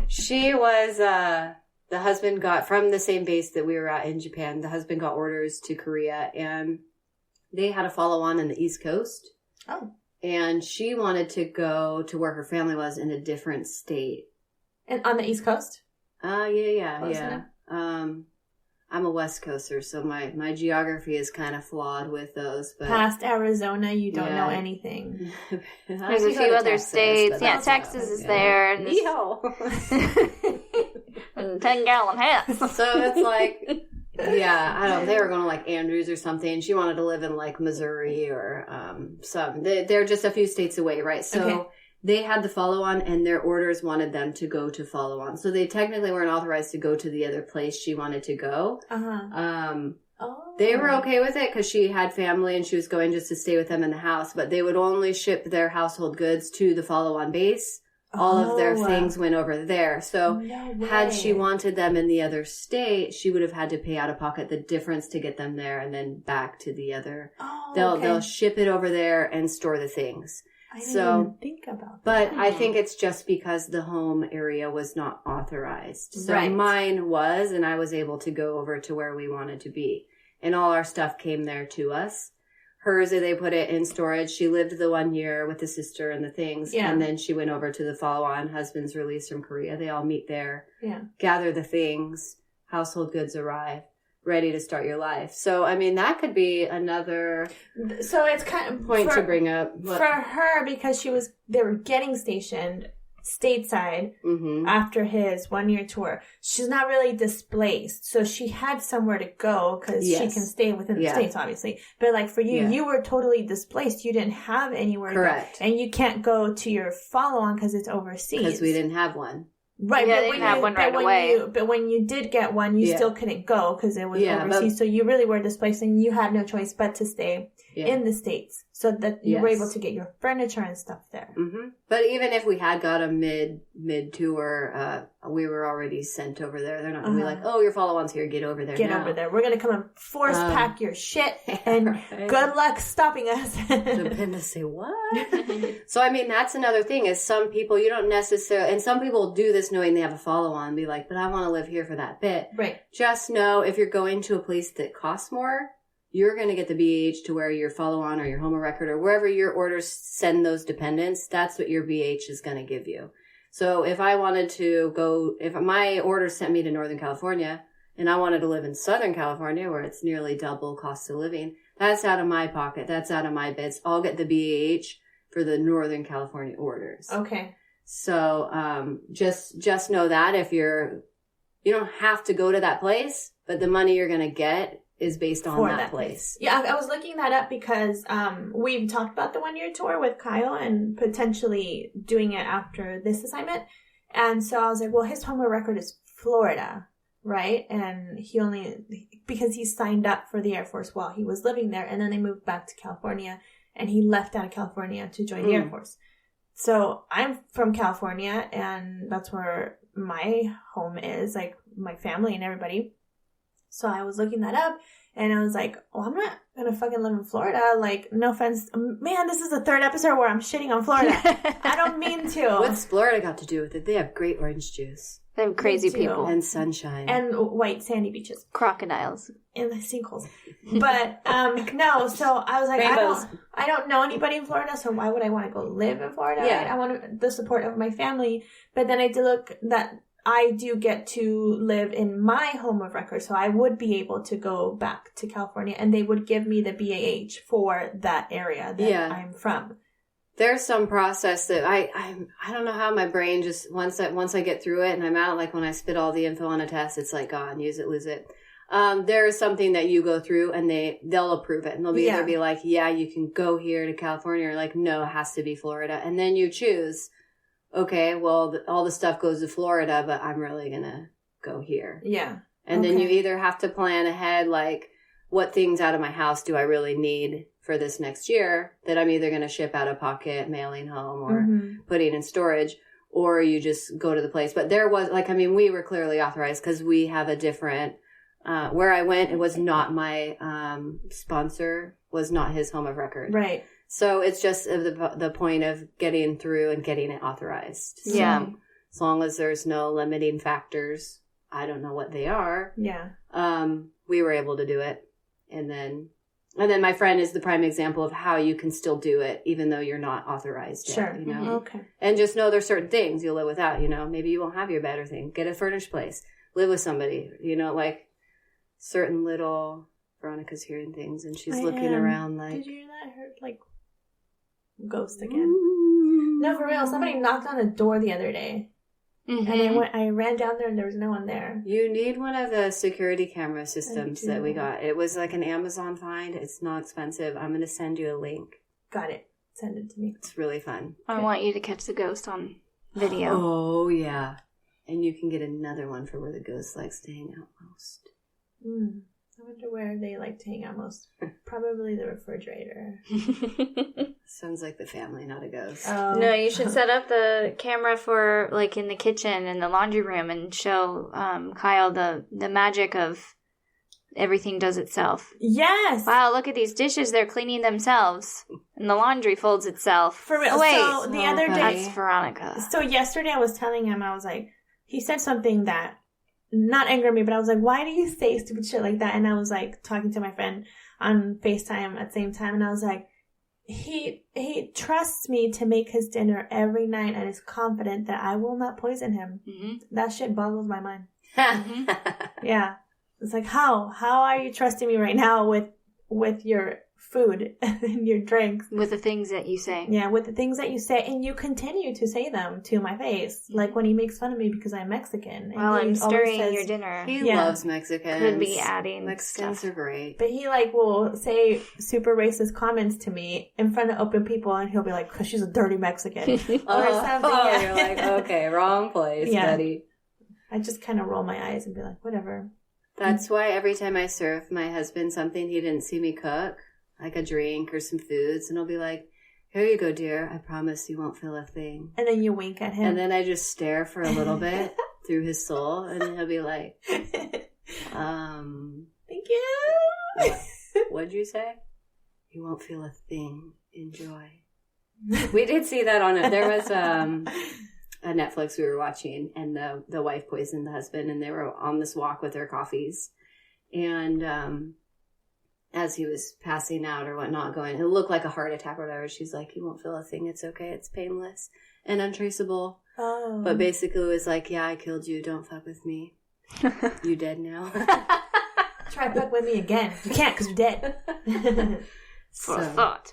she was the husband got from the same base that we were at in Japan. The husband got orders to Korea, and they had a follow on in the East Coast. Oh. And she wanted to go to where her family was in a different state. And on the East Coast? Yeah. I'm a West Coaster, so my geography is kind of flawed with those. But past Arizona, you don't know anything. There's a few other states. Yeah, Texas is there. And 10-gallon hats. So it's like... Yeah, they were going to Andrews or something. She wanted to live in Missouri or they're just a few states away, right? So they had the follow-on and their orders wanted them to go to follow-on. So they technically weren't authorized to go to the other place she wanted to go. They were okay with it because she had family and she was going just to stay with them in the house, but they would only ship their household goods to the follow-on base. All of their things went over there. So had she wanted them in the other state, she would have had to pay out of pocket the difference to get them there and then back to the other. They'll ship it over there and store the things. I didn't even think about that. But I think it's just because the home area was not authorized. So mine was, and I was able to go over to where we wanted to be. And all our stuff came there to us. Hers, they put it in storage. She lived the 1 year with the sister and the things. Yeah. And then she went over to the follow-on, husband's release from Korea. They all meet there, gather the things, household goods arrive, ready to start your life. So, that could be another it's kind of point to bring up. For her, because they were getting stationed stateside after his 1 year tour. She's not really displaced, so she had somewhere to go because she can stay within the states, obviously. But for you, you were totally displaced. You didn't have anywhere to go, and you can't go to your follow-on because it's overseas. Because we didn't have one. Right, yeah, they didn't have one right away. But when you did get one, you still couldn't go because it was overseas. So you really were displaced, and you had no choice but to stay in the States. so that you were able to get your furniture and stuff there. Mm-hmm. But even if we had got a mid tour, we were already sent over there. They're not going to be like, oh, your follow-on's here, get over there. Get over there. We're going to come and force pack your shit, and good luck stopping us. Depend to say what? So, I mean, that's another thing is some people, you don't necessarily, and some people do this knowing they have a follow-on, be like, but I want to live here for that bit. Right. Just know if you're going to a place that costs more, you're going to get the BH to where your follow-on or your home of record or wherever your orders send those dependents, that's what your BH is going to give you. So if I wanted to go, if my order sent me to Northern California and I wanted to live in Southern California where it's nearly double cost of living, that's out of my pocket. That's out of my bits. I'll get the BH for the Northern California orders. Okay. So just know that if you don't have to go to that place, but the money you're going to get is based on that place. Yeah, I was looking that up because we've talked about the 1-year tour with Kyle and potentially doing it after this assignment. And so I was like, well, his home of record is Florida, right? And because he signed up for the Air Force while he was living there, and then they moved back to California, and he left out of California to join the Air Force. So I'm from California, and that's where my home is, like my family and everybody. So I was looking that up, and I was like, oh, I'm not going to fucking live in Florida. Like, no offense. Man, this is the 3rd episode where I'm shitting on Florida. I don't mean to. What's Florida got to do with it? They have great orange juice. They have crazy people. And sunshine. And white sandy beaches. Crocodiles. And the sinkholes. But, no, so I was like, I don't know anybody in Florida, so why would I want to go live in Florida? Yeah. Right? I want the support of my family. But then I did look that I do get to live in my home of record, so I would be able to go back to California, and they would give me the BAH for that area that I'm from. There's some process that I don't know how my brain just once I get through it and I'm out, like when I spit all the info on a test, it's like gone, use it, lose it. There is something that you go through and they'll approve it, and they'll either be like, yeah, you can go here to California, or like, no, it has to be Florida, and then you choose. Okay, well, all the stuff goes to Florida, but I'm really going to go here. Yeah. And then you either have to plan ahead, like, what things out of my house do I really need for this next year that I'm either going to ship out of pocket, mailing home, or putting in storage, or you just go to the place. But there was, like, I mean, we were clearly authorized because we have a different, where I went, it was not my sponsor, was not his home of record. Right. So it's just the point of getting through and getting it authorized. So as long as there's no limiting factors, I don't know what they are. Yeah. We were able to do it. And then my friend is the prime example of how you can still do it even though you're not authorized yet. Sure. You know? Okay. And just know there's certain things you'll live without, you know. Maybe you won't have your bed or thing. Get a furnished place. Live with somebody. You know, like certain little... Veronica's hearing things and she's looking around like... Did you hear that? I heard like... ghost again. No, for real. Somebody knocked on the door the other day. And I ran down there and there was no one there. You need one of the security camera systems that we got. It was like an Amazon find. It's not expensive. I'm going to send you a link. Got it. Send it to me. It's really fun. I want you to catch the ghost on video. Oh, yeah. And you can get another one for where the ghost likes to hang out most. I wonder where they like to hang out most. Probably the refrigerator. Sounds like the family, not a ghost. Oh. No, you should set up the camera for, like, in the kitchen and the laundry room and show Kyle the magic of everything does itself. Yes! Wow, look at these dishes. They're cleaning themselves. And the laundry folds itself. For real. Oh, wait. So the other day... That's Veronica. So yesterday I was telling him, I was like... He said something that... not angered me, but I was like, why do you say stupid shit like that? And I was like talking to my friend on FaceTime at the same time, and I was like, he trusts me to make his dinner every night and is confident that I will not poison him. That shit boggles my mind. Yeah. It's like, how are you trusting me right now with your food and your drinks? With the things that you say. Yeah, with the things that you say, and you continue to say them to my face. Like when he makes fun of me because I'm Mexican. Well, I'm stirring your dinner. He loves Mexicans. Could be adding Mexicans stuff. are great. But he will say super racist comments to me in front of open people, and he'll be like, "Cause she's a dirty Mexican," or something. Oh, you're like, okay, wrong place, buddy. I just kind of roll my eyes and be like, whatever. That's why every time I serve my husband something he didn't see me cook, like a drink or some foods, and I'll be like, here you go, dear. I promise you won't feel a thing. And then you wink at him. And then I just stare for a little bit through his soul, and he'll be like, thank you. What'd you say? You won't feel a thing. Enjoy. We did see that on it. There was a Netflix we were watching, and the wife poisoned the husband, and they were on this walk with their coffees. And as he was passing out or whatnot, going, it looked like a heart attack or whatever. She's like, you won't feel a thing. It's okay. It's painless and untraceable. Oh. But basically it was like, yeah, I killed you. Don't fuck with me. You dead now. Try to fuck with me again. You can't because you're dead. For a thought.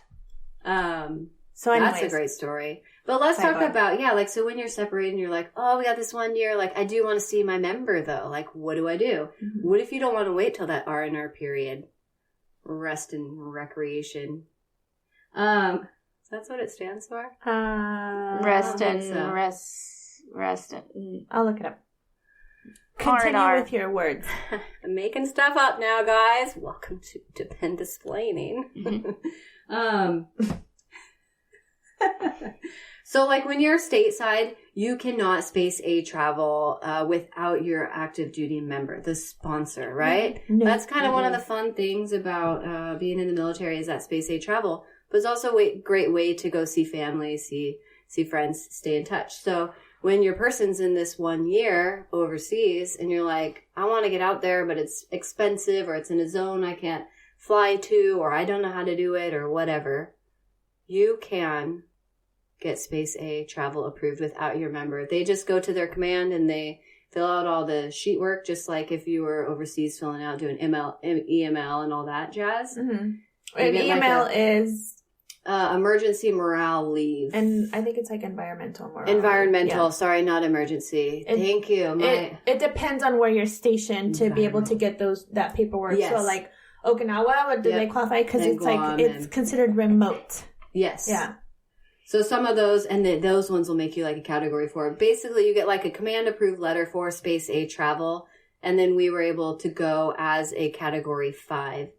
So anyways, that's a great story. But let's talk about, like, so when you're separated and you're like, oh, we got this 1 year, like, I do want to see my member, though. Like, what do I do? Mm-hmm. What if you don't want to wait till that R&R period? Rest and recreation. That's what it stands for? Rest and... I'll look it up. Continue R&R. with your words. I'm making stuff up now, guys. Welcome to Dependisplaining. Mm-hmm. So, like, when you're stateside, you cannot space A travel without your active duty member, the sponsor, right? No, that's kind of one of the fun things about being in the military is that space A travel. But it's also a great way to go see family, see friends, stay in touch. So when your person's in this 1 year overseas and you're like, I want to get out there, but it's expensive or it's in a zone I can't fly to or I don't know how to do it or whatever, you can get Space A travel approved without your member. They just go to their command and they fill out all the sheet work, just like if you were overseas filling out, doing EML and all that jazz. Mm-hmm. And EML is... emergency morale leave. And I think it's like environmental morale. Environmental, sorry, not emergency. Thank you. It depends on where you're stationed to be able to get that paperwork. Yes. So like Okinawa, do they qualify? Because it's Guam, like, it's considered remote. Yes. Yeah. So some of those, and those ones will make you like a category 4. Basically, you get like a command approved letter for Space A travel, and then we were able to go as a category 5.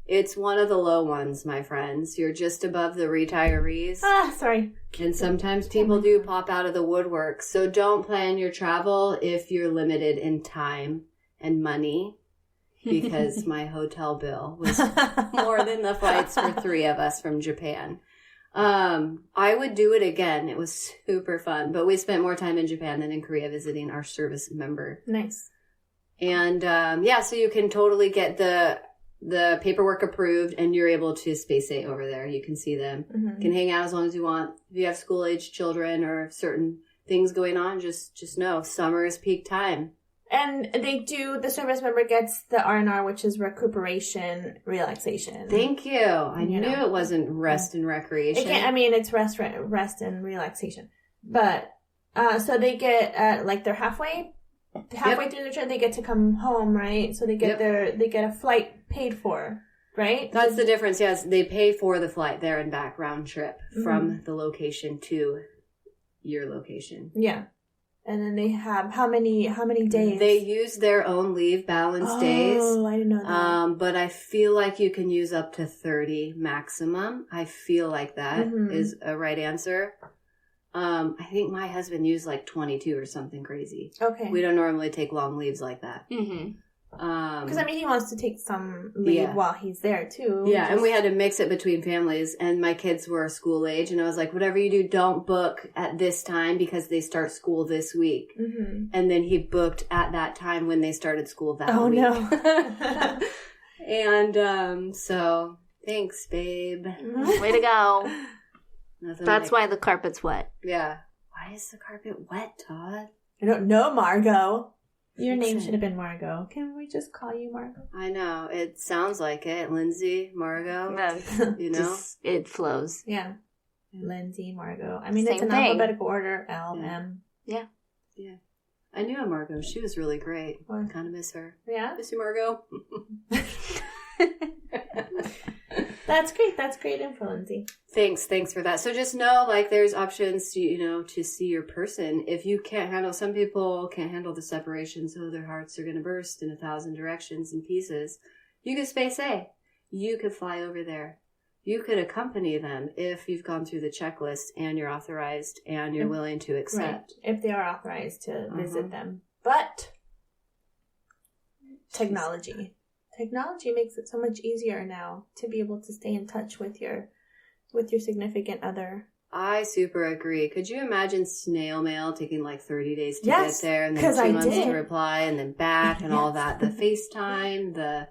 It's one of the low ones, my friends. You're just above the retirees. Sorry. And sometimes people do pop out of the woodwork. So don't plan your travel if you're limited in time and money, because my hotel bill was more than the flights for 3 of us from Japan. I would do it again. It was super fun, but we spent more time in Japan than in Korea visiting our service member. Nice. And, so you can totally get the paperwork approved and you're able to space A over there. You can see them. Mm-hmm. You can hang out as long as you want. If you have school-age children or certain things going on, just know summer is peak time. And the service member gets the R&R, which is recuperation, relaxation. Thank you. I knew it wasn't rest and recreation. It's rest and relaxation. But, so they get, they're halfway through the trip, they get to come home, right? So they get they get a flight paid for, right? That's the difference, yes. They pay for the flight there and back round trip from the location to your location. Yeah. And then they have how many days? They use their own leave balance days. Oh, I didn't know that. But I feel like you can use up to 30 maximum. I feel like that is a right answer. I think my husband used like 22 or something crazy. Okay. We don't normally take long leaves like that. Mm-hmm. Because he wants to take some leave while he's there too. Yeah, and we had to mix it between families, and my kids were school age, and I was like, whatever you do, don't book at this time because they start school this week. Mm-hmm. And then he booked at that time when they started school that week. Oh, no. And so, thanks, babe. Way to go. That's why the carpet's wet. Yeah. Why is the carpet wet, Todd? I don't know, Margot. Your name should have been Margot. Can we just call you Margot? I know. It sounds like it. Lindsay, Margot. You know? It flows. Yeah. Lindsay, Margot. It's an alphabetical order. L, M. Yeah. Yeah. I knew a Margot. She was really great. I kind of miss her. Yeah? Miss you, Margot. That's great. That's great info, Lindsay. Thanks for that. So just know, like, there's options to, to see your person. If you can't handle, some people can't handle the separation, so their hearts are going to burst in 1,000 directions and pieces. You could space A. You could fly over there. you could accompany them if you've gone through the checklist and you're authorized and you're willing to accept. Right. If they are authorized to visit them. But technology makes it so much easier now to be able to stay in touch with your significant other. I super agree. Could you imagine snail mail taking like 30 days to get there and then 2 months to reply and then back and all that? The FaceTime, the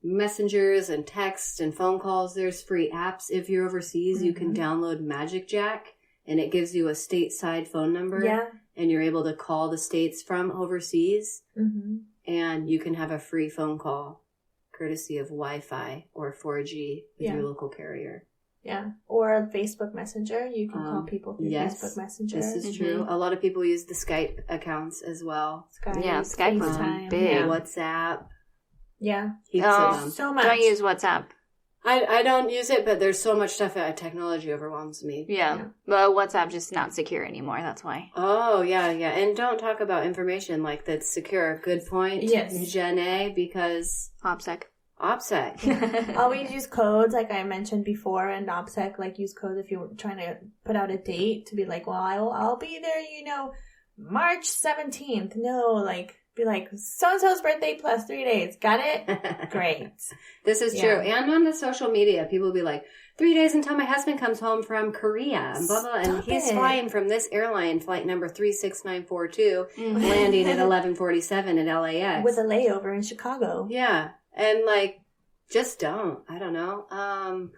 messengers and texts and phone calls. There's free apps. If you're overseas, you can download Magic Jack and it gives you a stateside phone number. Yeah. And you're able to call the states from overseas. And you can have a free phone call courtesy of Wi-Fi or 4G with your local carrier. Yeah, or Facebook Messenger. You can call people through Facebook Messenger. This is true. A lot of people use the Skype accounts as well. Skype is big. WhatsApp. Yeah. So much. Don't use WhatsApp. I don't use it, but there's so much stuff that technology overwhelms me. Yeah. Well, WhatsApp just not secure anymore. That's why. Oh, yeah. And don't talk about information like that's secure. Good point. Yes. Jenna, because... OPSEC. Always use codes, like I mentioned before, and OPSEC, like use codes if you're trying to put out a date to be like, well, I'll be there, March 17th. No, like, be like, so-and-so's birthday plus 3 days. Got it? Great. This is true. And on the social media, people will be like, 3 days until my husband comes home from Korea, and blah, blah, and he's flying from this airline, flight number 36942, landing at 11:47 at LAX. With a layover in Chicago. Yeah. And, like, just don't. I don't know.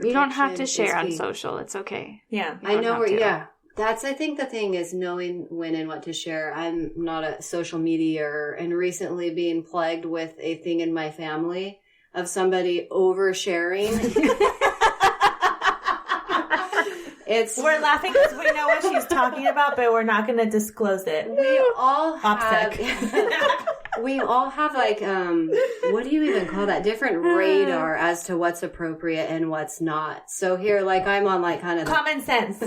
You don't have to share on social. It's okay. Yeah. I know where, That's, I think the thing is knowing when and what to share. I'm not a social mediaer, and recently being plagued with a thing in my family of somebody oversharing. We're laughing because we know what she's talking about, but we're not going to disclose it. We all have like, what do you even call that? Different radar as to what's appropriate and what's not. So here, like, I'm on like kind of common sense.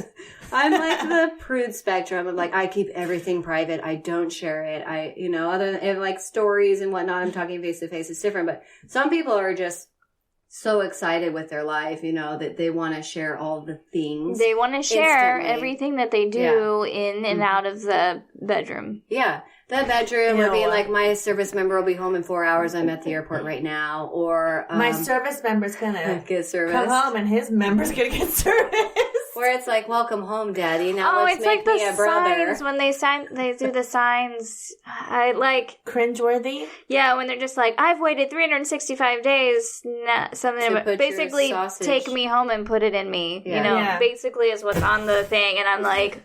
I'm like the prude spectrum of like, I keep everything private. I don't share it. Other than like stories and whatnot, I'm talking face to face. It's different, but some people are just so excited with their life, that they want to share all the things. They want to share everything that they do in and out of the bedroom. Yeah. The bedroom, or being like, my service member will be home in 4 hours. I'm at the airport right now. Or my service member's gonna get service. Come home and his member's gonna get service. Where it's like, welcome home, Daddy. Now let's make me a brother. Signs when they do the signs. I like cringeworthy. Yeah, when they're just like, I've waited 365 days. Something about, basically take me home and put it in me. Yeah. Basically is what's on the thing, and I'm like.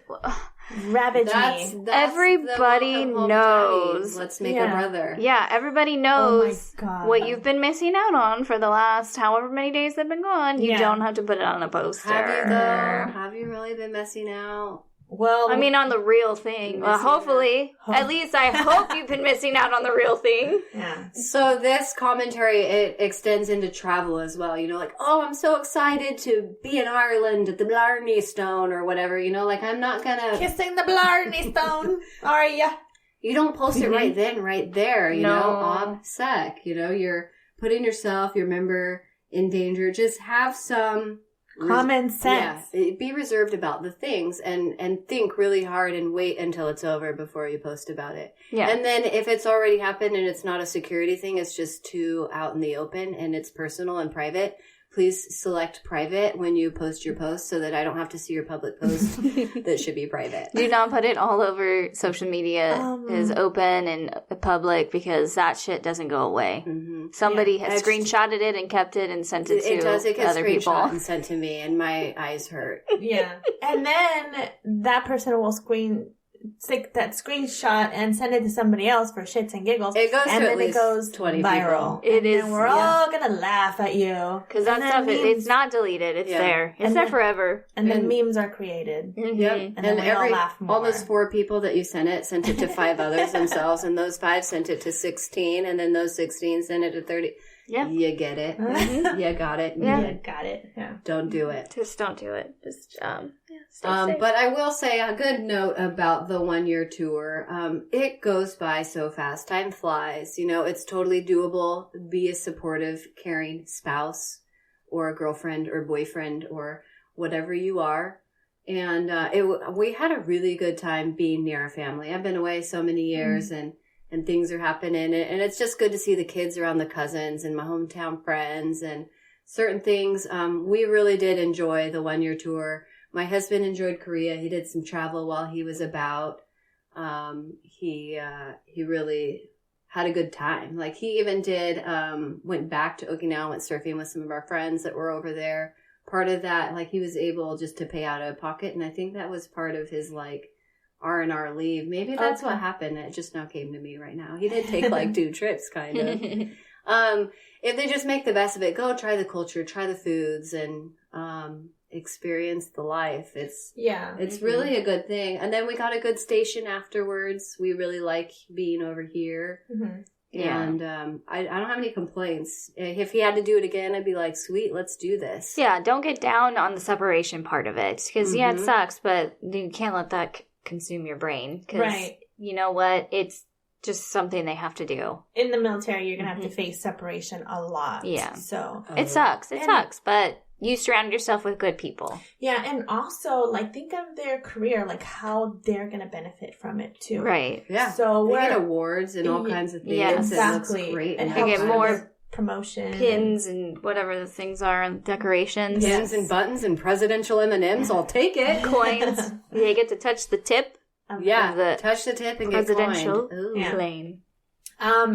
Ravage me. Everybody knows. Let's make a brother. Yeah, everybody knows what you've been missing out on for the last however many days they've been gone. You don't have to put it on a poster. Have you though? Have you really been missing out? Well, I mean, on the real thing. Well, hopefully. At least I hope you've been missing out on the real thing. Yeah. So this commentary, it extends into travel as well. Like, oh, I'm so excited to be in Ireland at the Blarney Stone or whatever. Like, I'm not gonna... Kissing the Blarney Stone, are ya? You don't post it right then, right there, No. OPSEC. You're putting yourself, your member in danger. Just have some... common sense. Yeah, be reserved about the things and think really hard and wait until it's over before you post about it. Yeah. And then if it's already happened and it's not a security thing, it's just too out in the open and it's personal and private, please select private when you post your post so that I don't have to see your public post that should be private. Do not put it all over social media as open and public because that shit doesn't go away. Mm-hmm. Somebody has screenshotted it and kept it and sent it to other people. And sent to me and my eyes hurt. Yeah. And then that person will take that screenshot and send it to somebody else for shits and giggles. It goes and to then at least it goes 20 viral. people. It is. And we're all gonna laugh at you because that stuff it's not deleted. It's there. It's there forever. And then memes are created. Mm-hmm. Yep. And then we all laugh more. All those 4 people that you sent it to 5 others themselves, and those 5 sent it to 16, and then those 16 sent it to 30. Yeah. You get it. You got it. Yeah. You got it. Yeah. Don't do it. Just don't do it. Just stay safe. But I will say a good note about the 1-year tour. It goes by so fast. Time flies. It's totally doable. Be a supportive, caring spouse or a girlfriend or boyfriend or whatever you are. And we had a really good time being near our family. I've been away so many years and things are happening. And it's just good to see the kids around the cousins and my hometown friends and certain things. We really did enjoy the 1-year tour. My husband enjoyed Korea. He did some travel while he was about. He really had a good time. Like he even went back to Okinawa, went surfing with some of our friends that were over there. Part of that, like he was able just to pay out of pocket. And I think that was part of his like R&R leave. Maybe that's what happened. It just now came to me right now. He did take like 2 trips kind of. If they just make the best of it, go try the culture, try the foods and, experience the life. It's really a good thing. And then we got a good station afterwards. We really like being over here. And I don't have any complaints. If he had to do it again, I'd be like, sweet, let's do this. Yeah, don't get down on the separation part of it. Because, it sucks, but you can't let that consume your brain. Because you know what? It's just something they have to do. In the military, you're going to have to face separation a lot. Yeah. So it sucks. It sucks, but you surround yourself with good people. Yeah, and also, like, think of their career, like, how they're going to benefit from it, too. Right. Yeah. So they get awards and all kinds of things. Yeah, exactly. It looks great. And they get more promotion. Pins and whatever the things are and decorations. Pins and buttons and presidential M&Ms. I'll take it. Coins. They get to touch the tip. Touch the tip and get coined. Presidential plane.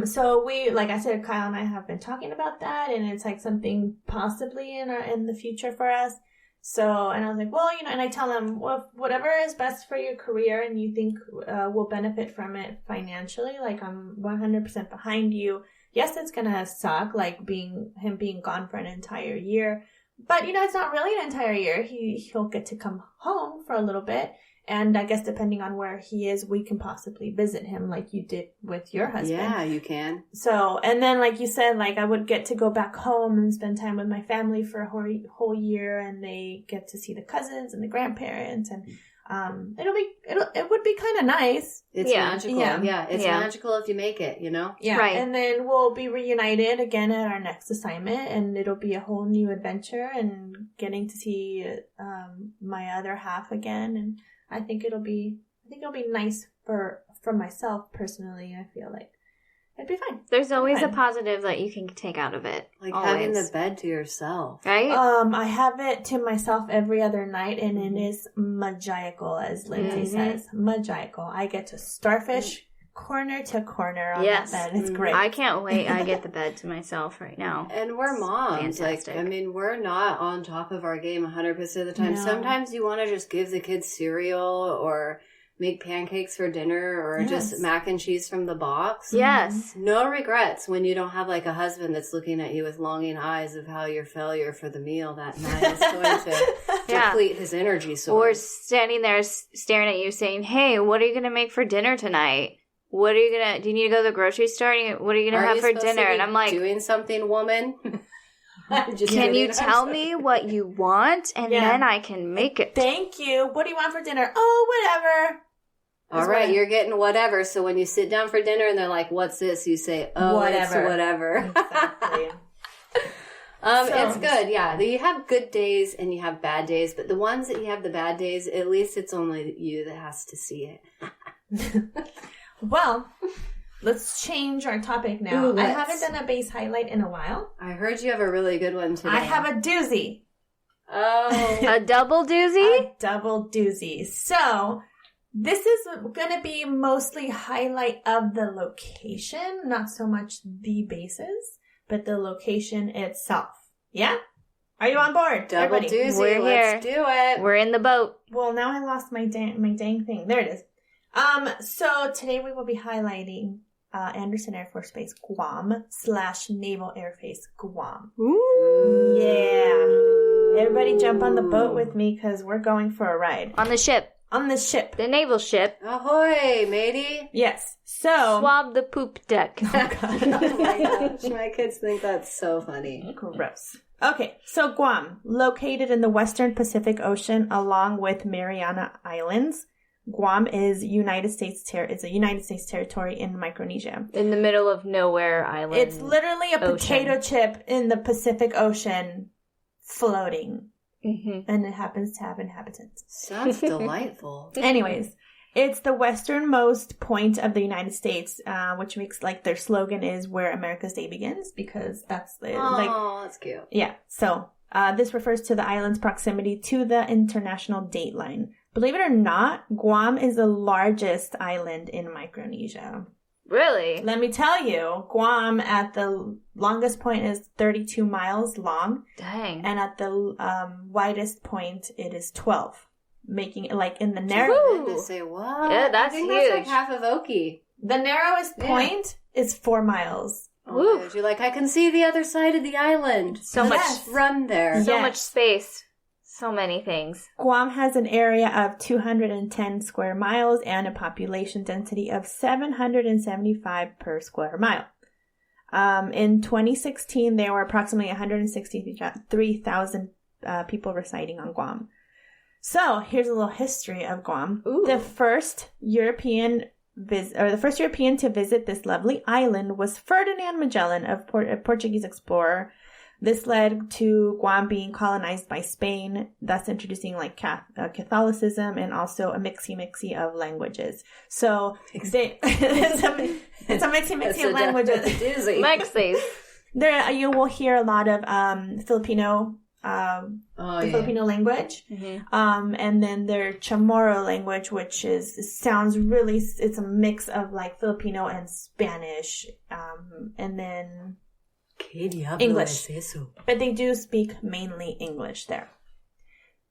So we, like I said, Kyle and I have been talking about that, and it's like something possibly in the future for us. So, and I was like, well, and I tell them, well, whatever is best for your career and you think will benefit from it financially, like I'm 100% behind you. Yes, it's gonna suck, like him being gone for an entire year, but it's not really an entire year. He'll get to come home for a little bit. And I guess depending on where he is, we can possibly visit him like you did with your husband. Yeah, you can. So, and then like you said, like I would get to go back home and spend time with my family for a whole year, and they get to see the cousins and the grandparents, and it would be kind of nice. It's magical. Yeah, it's magical if you make it, Yeah, right. And then we'll be reunited again at our next assignment, and it'll be a whole new adventure and getting to see my other half again, and I think it'll be nice for myself personally. I feel like it'd be fine. There's always a positive that you can take out of it. Like having the bed to yourself. Right? I have it to myself every other night, and it is magical, as Lindsay says. Magical. I get to starfish corner to corner on that bed. It's great. I can't wait. I get the bed to myself right now. And we're moms. Fantastic. Like, we're not on top of our game 100% of the time. No. Sometimes you want to just give the kids cereal or make pancakes for dinner or just mac and cheese from the box. Yes. No regrets when you don't have like a husband that's looking at you with longing eyes of how your failure for the meal that night is going to deplete his energy source. Or standing there staring at you saying, hey, what are you going to make for dinner tonight? Do you need to go to the grocery store? What are you going to have for dinner? And I'm like, doing something, woman? Can you tell me what you want? And then I can make it. Thank you. What do you want for dinner? Oh, whatever. All right, you're getting whatever. So when you sit down for dinner and they're like, what's this? You say, oh, whatever. It's whatever. Exactly. It's good, yeah. You have good days and you have bad days, but the ones that you have the bad days, at least it's only you that has to see it. Well, let's change our topic now. I haven't done a base highlight in a while. I heard you have a really good one today. I have a doozy. Oh. A double doozy? A double doozy. So, this is going to be mostly highlight of the location, not so much the bases, but the location itself. Yeah? Are you on board? Double doozy. We're Let's do it. We're in the boat. Well, now I lost my dang thing. There it is. So today we will be highlighting Andersen Air Force Base, Guam / Naval Air Base, Guam. Ooh. Yeah. Everybody jump on the boat with me because we're going for a ride. On the ship. On the ship. The naval ship. Ahoy, matey. Yes. So. Swab the poop deck. Oh, God. Oh, my gosh. My kids think that's so funny. Gross. Okay. So Guam, located in the Western Pacific Ocean along with Mariana Islands. Guam is a United States territory in Micronesia. In the middle of nowhere island. It's literally a potato chip in the Pacific Ocean floating. And it happens to have inhabitants. Sounds delightful. Anyways, it's the westernmost point of the United States, which makes like their slogan is "Where America's Day Begins," because that's that's cute. Yeah. So this refers to the island's proximity to the international date line. Believe it or not, Guam is the largest island in Micronesia. Really? Let me tell you, Guam at the longest point is 32 miles long. Dang. And at the widest point, it is 12. Making it like in the narrow... I'm going to say, what? Yeah, that's I think huge. That's like half of Okie. The narrowest point is 4 miles. Oh, you're like, I can see the other side of the island. So much run there. So much space. So many things. Guam has an area of 210 square miles and a population density of 775 per square mile. In 2016, there were approximately 163,000 people residing on Guam. So here's a little history of Guam. Ooh. The first European to visit this lovely island was Ferdinand Magellan, a Portuguese explorer. This led to Guam being colonized by Spain, thus introducing like Catholicism and also a mixy of languages. So it's a mixy of languages. Mixes. There you will hear a lot of Filipino. Filipino language, and then their Chamorro language, which sounds really. It's a mix of like Filipino and Spanish, and then English. But they do speak mainly English there.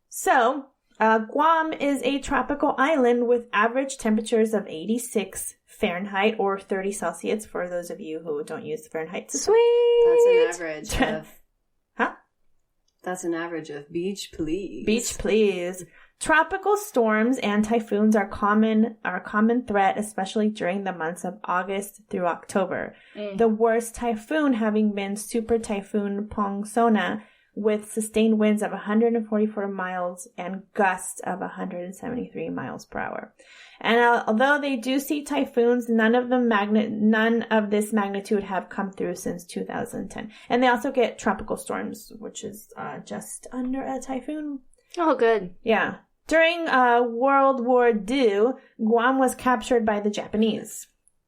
So Guam is a tropical island with average temperatures of 86 Fahrenheit or 30 Celsius. For those of you who don't use Fahrenheit, sweet. That's an average of. That's an average of beach, please. Beach, please. Tropical storms and typhoons are a common threat, especially during the months of August through October. The worst typhoon having been Super Typhoon Pongsona, with sustained winds of 144 miles and gusts of 173 miles per hour. And although they do see typhoons, none of this magnitude have come through since 2010. And they also get tropical storms, which is just under a typhoon. Oh, good. Yeah. During World War II, Guam was captured by the Japanese.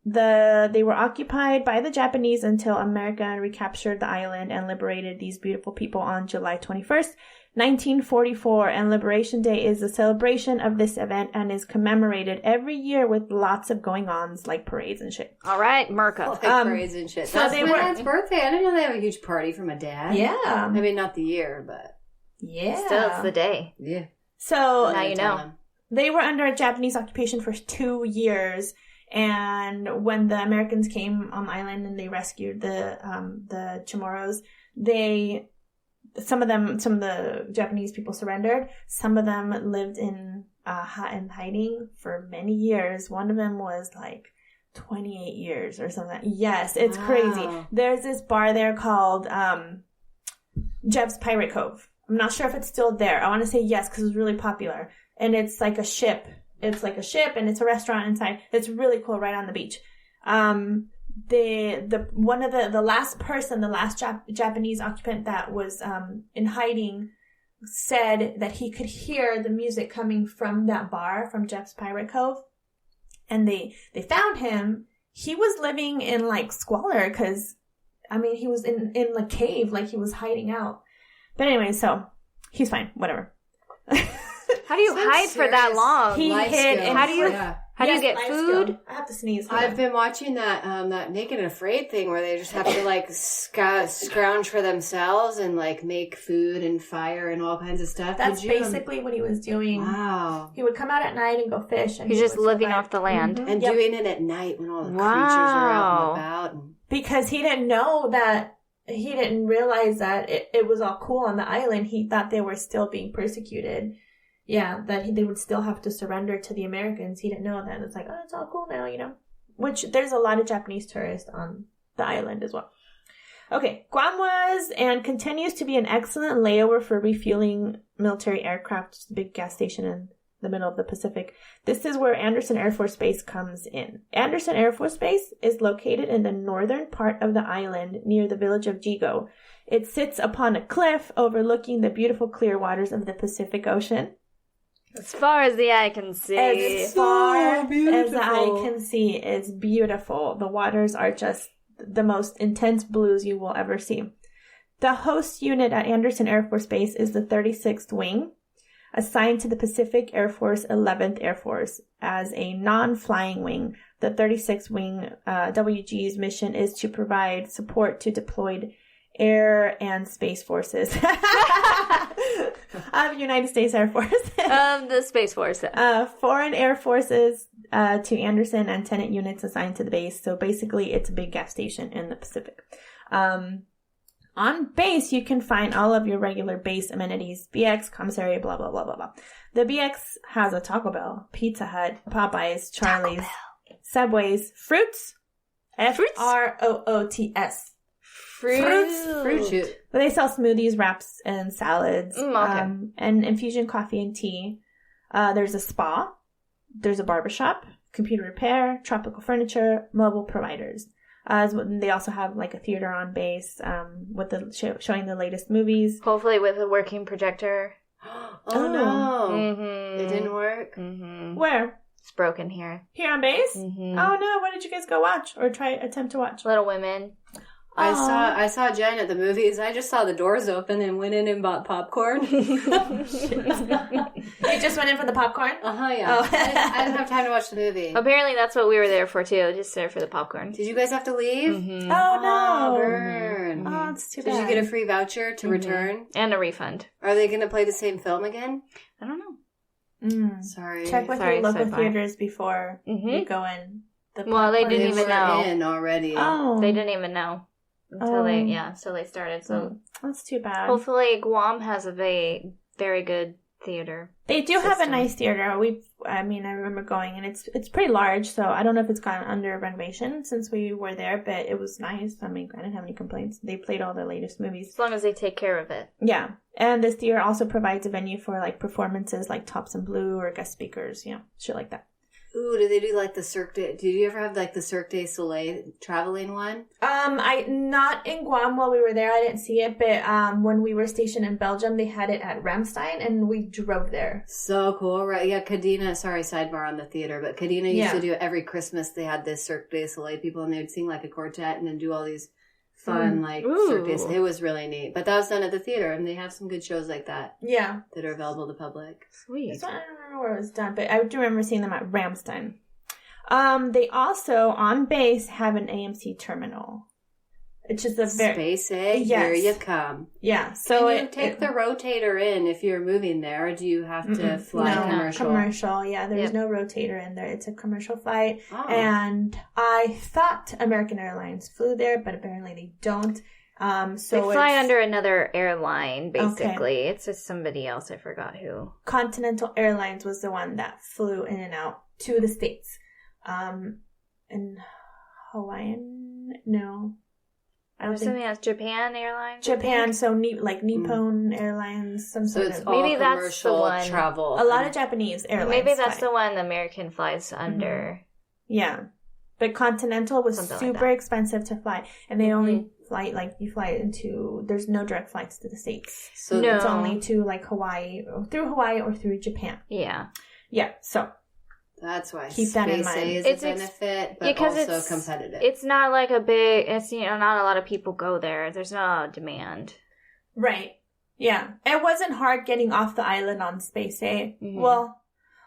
They were occupied by the Japanese until America recaptured the island and liberated these beautiful people on July 21st, 1944. And Liberation Day is a celebration of this event and is commemorated every year with lots of going-ons like parades and shit. All right, Merca. Like parades and shit. So that's my dad's birthday. I didn't know they have a huge party for my dad. Yeah. I mean, not the year, but... Yeah. Still, it's the day. Yeah. So... Now you know. They were under Japanese occupation for 2 years. And when the Americans came on the island and they rescued the Chamorros, some of the Japanese people surrendered. Some of them lived in hiding for many years. One of them was like 28 years or something. Yes, it's crazy. There's this bar there called Jeb's Pirate Cove. I'm not sure if it's still there. I want to say yes because it was really popular. And it's like a ship. It's like a ship and it's a restaurant inside. It's really cool right on the beach. The last Japanese occupant that was in hiding said that he could hear the music coming from that bar, from Jeff's Pirate Cove. And they found him. He was living in like squalor because, I mean, he was in a cave, like he was hiding out. But anyway, so he's fine. Whatever. How do you hide for that long? He hid. And how do you get food? Skill. I have to sneeze. I've been watching that Naked and Afraid thing where they just have to like scrounge for themselves and like make food and fire and all kinds of stuff. That's basically what he was doing. Wow. He would come out at night and go fish. And he's just living off the land. And doing it at night when all the creatures are out and about. Because he didn't know that, he didn't realize that it was all cool on the island. He thought they were still being persecuted. Yeah, that they would still have to surrender to the Americans. He didn't know that. It's like, oh, it's all cool now, you know. Which, there's a lot of Japanese tourists on the island as well. Okay, Guam was and continues to be an excellent layover for refueling military aircraft. Just a big gas station in the middle of the Pacific. This is where Andersen Air Force Base comes in. Andersen Air Force Base is located in the northern part of the island near the village of Jigo. It sits upon a cliff overlooking the beautiful clear waters of the Pacific Ocean. As far as the eye can see. As far as the eye can see, it's beautiful. The waters are just the most intense blues you will ever see. The host unit at Andersen Air Force Base is the 36th Wing, assigned to the Pacific Air Force 11th Air Force as a non-flying wing. The 36th Wing WG's mission is to provide support to deployed air and space forces of United States Air Force. The Space Force. Foreign air forces to Andersen and tenant units assigned to the base. So basically, it's a big gas station in the Pacific. On base, you can find all of your regular base amenities, BX, commissary, blah, blah, blah, blah, blah. The BX has a Taco Bell, Pizza Hut, Popeyes, Charlie's, Subways, Fruits, Froots. Fruit. But they sell smoothies, wraps, and salads, Okay. and infusion coffee and tea. There's a spa. There's a barbershop, computer repair, tropical furniture, mobile providers. They also have like a theater on base with showing the latest movies. Hopefully with a working projector. Oh no. Mm-hmm. It didn't work? Mm-hmm. Where? It's broken here. Here on base? Mm-hmm. Oh no, what did you guys go watch or attempt to watch? Little Women. I saw Jen at the movies. I just saw the doors open and went in and bought popcorn. You just went in for the popcorn? Yeah. Oh. I didn't have time to watch the movie. Apparently that's what we were there for too, just there for the popcorn. Did you guys have to leave? Mm-hmm. Oh no. Burn. Mm-hmm. Oh, it's too Did bad. you get a free voucher to return? And a refund. Are they going to play the same film again? I don't know. Sorry. Check with your local so far. theaters before Mm-hmm. you go in. Well, they didn't They even were know. in already. Oh. They didn't even know until they started. So That's too bad. hopefully Guam has a very good theater. They do have a system. nice theater. I remember going, and it's pretty large, so I don't know if it's gone under renovation since we were there, but it was nice. I mean, I didn't have any complaints. They played all the latest movies. As long as they take care of it. Yeah. And this theater also provides a venue for like performances like Tops and Blue or guest speakers, shit like that. Ooh, do they do like the Cirque du... Did you ever have like the Cirque du Soleil traveling one? I not in Guam while we were there. I didn't see it, but when we were stationed in Belgium, they had it at Ramstein, and we drove there. So cool, right? Yeah, Kadena, sorry, sidebar on the theater, but Kadena used to do it every Christmas. They had this Cirque du Soleil people, and they would sing like a quartet and then do all these fun, Cirque du Soleil. It was really neat. But that was done at the theater, and they have some good shows like that. Yeah. That are available to the public. Sweet. This one, I don't remember where it was done, but I do remember seeing them at Ramstein. They also, on base, have an AMC terminal. It's just a very... Space egg, Yes. here you come. Yeah, so Can you take the rotator in if you're moving there, or do you have to fly commercial? Commercial, yeah. There's no rotator in there. It's a commercial flight. Oh. And I thought American Airlines flew there, but apparently they don't. They fly under another airline, basically. Okay. It's just somebody else. I forgot who. Continental Airlines was the one that flew in and out to the States. And Hawaiian? No. I don't think that's Japan Airlines. Japan, so Nippon Airlines, some sort it's of... all maybe that's the one. Travel. A lot of Japanese airlines. Maybe that's the one American flies under. Yeah. But Continental was something super expensive to fly. And they only fly, you fly into... There's no direct flights to the States. So it's only to, Hawaii, through Hawaii or through Japan. Yeah. Yeah, so... That's why keep that in mind. It's a benefit, but also competitive. It's not like a big. It's not a lot of people go there. There's not a lot of demand. Right. Yeah. It wasn't hard getting off the island on Space Day. Mm-hmm. Well,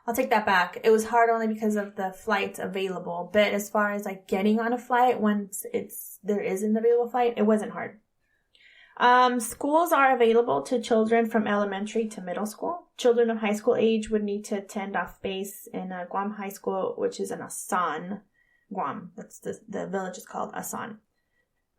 I'll take that back. It was hard only because of the flights available. But as far as getting on a flight once there is an available flight, it wasn't hard. Schools are available to children from elementary to middle school. Children of high school age would need to attend off base in Guam High School, which is in Asan, Guam. That's the village is called Asan.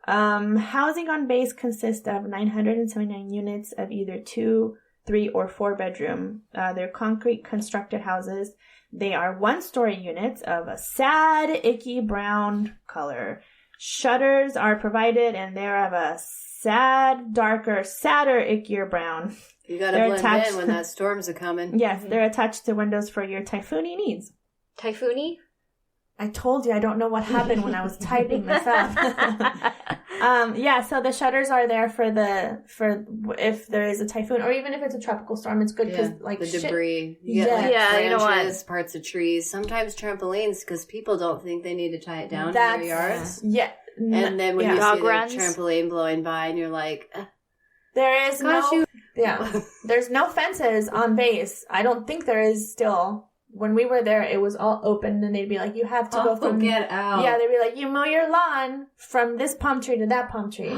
Housing on base consists of 979 units of either 2, 3, or 4 bedroom. They're concrete constructed houses. They are 1-story units of a sad, icky brown color. Shutters are provided, and they're of a sadder, ickier brown. You gotta blend in when that storm's a-coming. Yes, they're attached to windows for your typhoony needs. Typhoony? I told you I don't know what happened when I was typing this up. So the shutters are there for if there is a typhoon or even if it's a tropical storm, it's good because the debris. You branches, you know what? Parts of trees, sometimes trampolines because people don't think they need to tie it down in their yards. Yeah. And then when you Dog see runs. the trampoline blowing by and you're like, there is there's no fences on base. I don't think there is still. When we were there, it was all open, and they'd be like, you have to go from... get out. Yeah, they'd be like, you mow your lawn from this palm tree to that palm tree.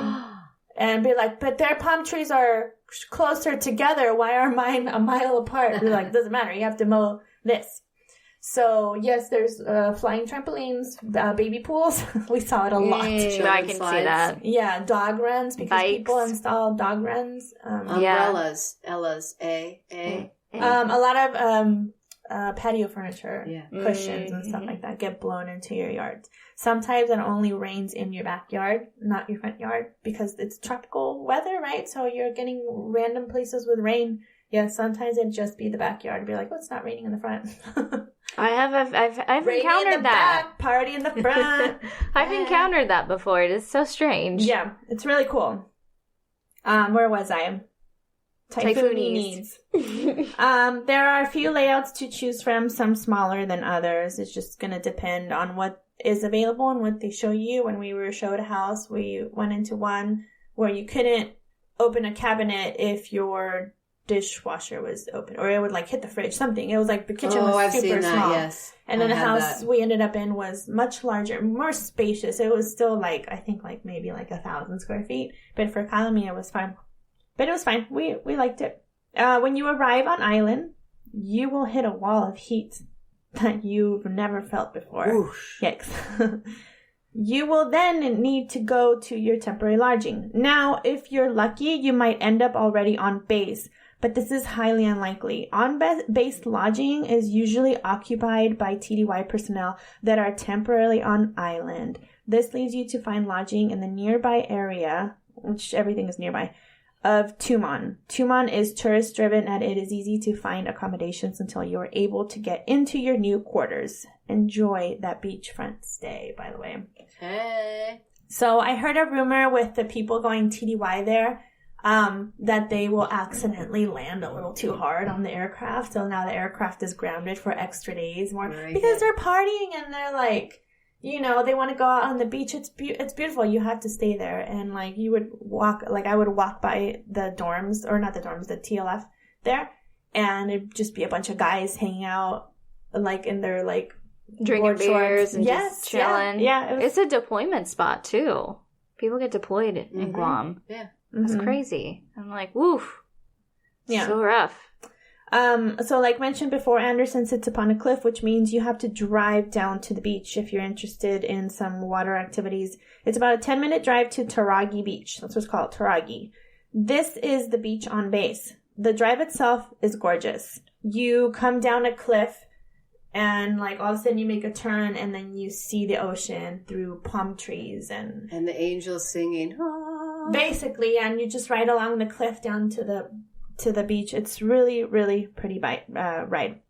And be like, but their palm trees are closer together. Why are mine a mile apart? Be like, doesn't matter. You have to mow this. So, yes, there's flying trampolines, baby pools. We saw it a lot. I can see that. Yeah, dog runs, because people install dog runs. Umbrellas. Ella's. A lot of... patio furniture, cushions and stuff like that get blown into your yards. Sometimes it only rains in your backyard, not your front yard, because it's tropical weather, right? So you're getting random places with rain. Yeah, sometimes it'd just be the backyard. It'd be like, oh, it's not raining in the front. I've Rain encountered in the that. Back, party in the front. I've encountered that before. It is so strange. Yeah, it's really cool. Where was I? Typhoonies. There are a few layouts to choose from, some smaller than others. It's just going to depend on what is available and what they show you. When we were showed a house, we went into one where you couldn't open a cabinet if your dishwasher was open, or it would like hit the fridge, something. It was like the kitchen was super small. Yes. And then the house we ended up in was much larger, more spacious. It was still like, I think like maybe like 1,000 square feet. But for Kyle and me, it was fine. But it was fine. We liked it. When you arrive on island, you will hit a wall of heat that you've never felt before. Oof. Yikes. You will then need to go to your temporary lodging. Now, if you're lucky, you might end up already on base, but this is highly unlikely. On-base lodging is usually occupied by TDY personnel that are temporarily on island. This leads you to find lodging in the nearby area, which everything is nearby, of Tumon. Tumon is tourist-driven, and it is easy to find accommodations until you are able to get into your new quarters. Enjoy that beachfront stay, by the way. Hey. So I heard a rumor with the people going TDY there, that they will accidentally land a little too hard on the aircraft. So now the aircraft is grounded for extra days more because they're partying and they're like, you know, they want to go out on the beach. It's beautiful. You have to stay there. And like you would walk, like I would walk by the dorms, or not the dorms, the TLF there, and it'd just be a bunch of guys hanging out, like in their like drinking beers and yes, just chilling. Yeah, it's a deployment spot too. People get deployed in Guam. Yeah, that's crazy. I'm like, woof. Yeah, so rough. So like mentioned before, Anderson sits upon a cliff, which means you have to drive down to the beach if you're interested in some water activities. It's about a 10-minute drive to Taragi Beach. That's what's called, Taragi. This is the beach on base. The drive itself is gorgeous. You come down a cliff and like all of a sudden you make a turn and then you see the ocean through palm trees and the angels singing. Ah. Basically, and you just ride along the cliff down to the beach. It's really, really pretty ride.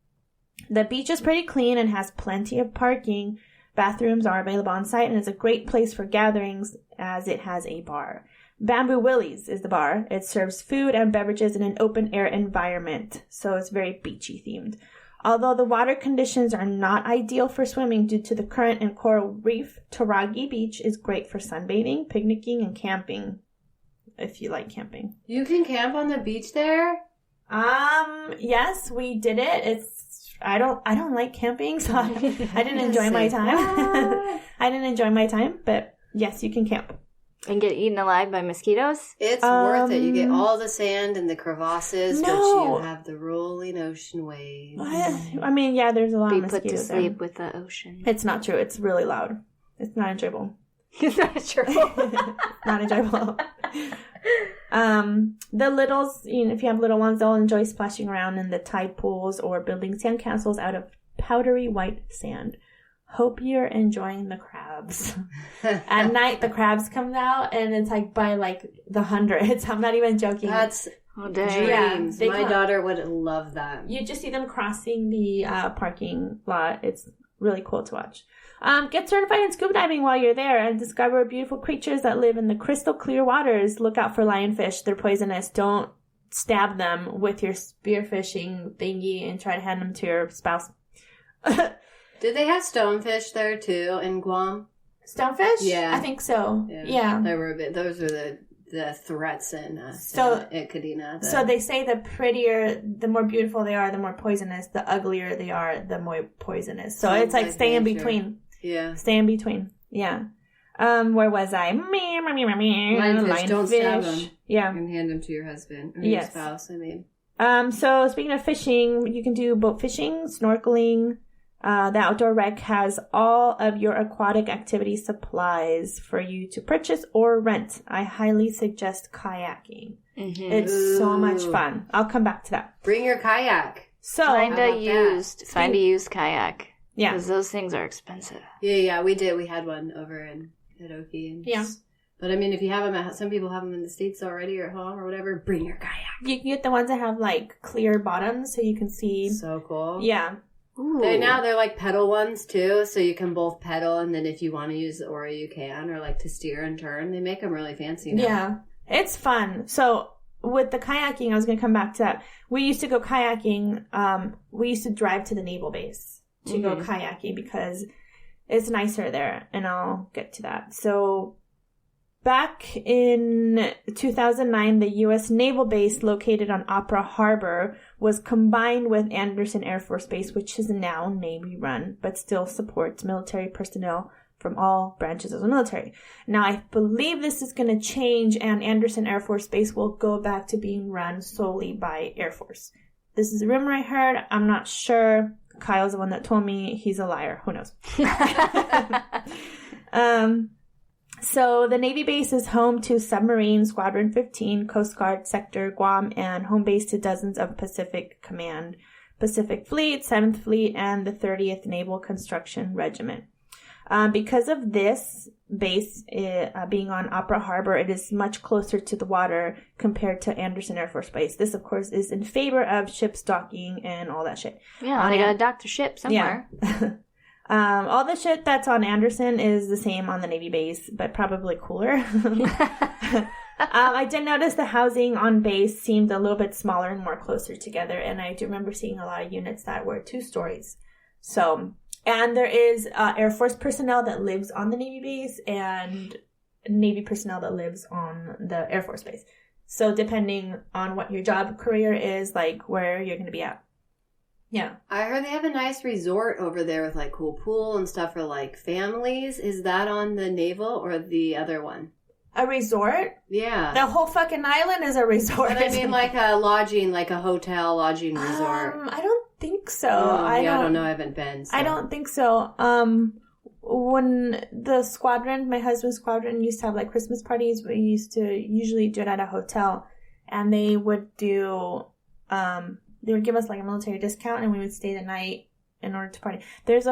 The beach is pretty clean and has plenty of parking. Bathrooms are available on site and is a great place for gatherings as it has a bar. Bamboo Willie's is the bar. It serves food and beverages in an open air environment, so it's very beachy themed. Although the water conditions are not ideal for swimming due to the current and coral reef, Taragi Beach is great for sunbathing, picnicking, and camping. If you like camping. You can camp on the beach there? Yes, we did it. I don't like camping, so I didn't enjoy my time. I didn't enjoy my time, but yes, you can camp. And get eaten alive by mosquitoes? It's worth it. You get all the sand and the crevasses, but you have the rolling ocean waves. I mean, yeah, there's a lot of mosquitoes. Be put to sleep with the ocean. It's not true. It's really loud. It's not enjoyable. It's not enjoyable. Not enjoyable. The littles, if you have little ones, they'll enjoy splashing around in the tide pools or building sandcastles out of powdery white sand. Hope you're enjoying the crabs. At night, the crabs come out, and it's like by like the hundreds. I'm not even joking. That's dreams. Yeah, my daughter would love that. You just see them crossing the parking lot. It's really cool to watch. Get certified in scuba diving while you're there and discover beautiful creatures that live in the crystal clear waters. Look out for lionfish. They're poisonous. Don't stab them with your spearfishing thingy and try to hand them to your spouse. Did they have stonefish there too in Guam? Stonefish? Yeah. I think so. Yeah. They were those were the threats in Kadena. So they say the prettier, the more beautiful they are, the more poisonous. The uglier they are, the more poisonous. So it's like stay in between. Yeah. Stay in between. Yeah. Where was I? Lionfish, don't stab them. Yeah. You can hand them to your husband or your spouse, I mean. So speaking of fishing, you can do boat fishing, snorkeling. The outdoor rec has all of your aquatic activity supplies for you to purchase or rent. I highly suggest kayaking. Mm-hmm. It's so much fun. I'll come back to that. Bring your kayak. So find a used kayak. Yeah. Because those things are expensive. Yeah, we did. We had one over in Hidoki. Yeah. But I mean, if you have them some people have them in the States already or at home or whatever, bring your kayak. You can get the ones that have like clear bottoms so you can see. So cool. Yeah. They're like pedal ones too, so you can both pedal, and then if you want to use the oar, you can, or like to steer and turn. They make them really fancy now. Yeah, it's fun. So with the kayaking, I was going to come back to that. We used to go kayaking. We used to drive to the naval base to go kayaking because it's nicer there, and I'll get to that. So back in 2009, the U.S. Naval Base located on Opera Harbor was combined with Andersen Air Force Base, which is now Navy-run, but still supports military personnel from all branches of the military. Now, I believe this is going to change, and Andersen Air Force Base will go back to being run solely by Air Force. This is a rumor I heard. I'm not sure. Kyle's the one that told me. He's a liar. Who knows? So the Navy base is home to Submarine Squadron 15, Coast Guard Sector Guam, and home base to dozens of Pacific Command, Pacific Fleet, 7th Fleet, and the 30th Naval Construction Regiment. Because of this base being on Opera Harbor, it is much closer to the water compared to Andersen Air Force Base. This, of course, is in favor of ship docking and all that shit. Yeah, they gotta dock the ship somewhere. Yeah. All the shit that's on Andersen is the same on the Navy base, but probably cooler. I did notice the housing on base seemed a little bit smaller and more closer together, and I do remember seeing a lot of units that were 2 stories. So, and there is Air Force personnel that lives on the Navy base and Navy personnel that lives on the Air Force base. So depending on what your job career is, like where you're going to be at. Yeah. I heard they have a nice resort over there with like cool pool and stuff for like families. Is that on the naval or the other one? A resort? Yeah. The whole fucking island is a resort. But I mean like a lodging, like a hotel lodging resort. I don't think so. I don't know. I haven't been. So. I don't think so. When the squadron, my husband's squadron used to have like Christmas parties, we used to usually do it at a hotel, and they would do, they would give us like a military discount and we would stay the night in order to party. There's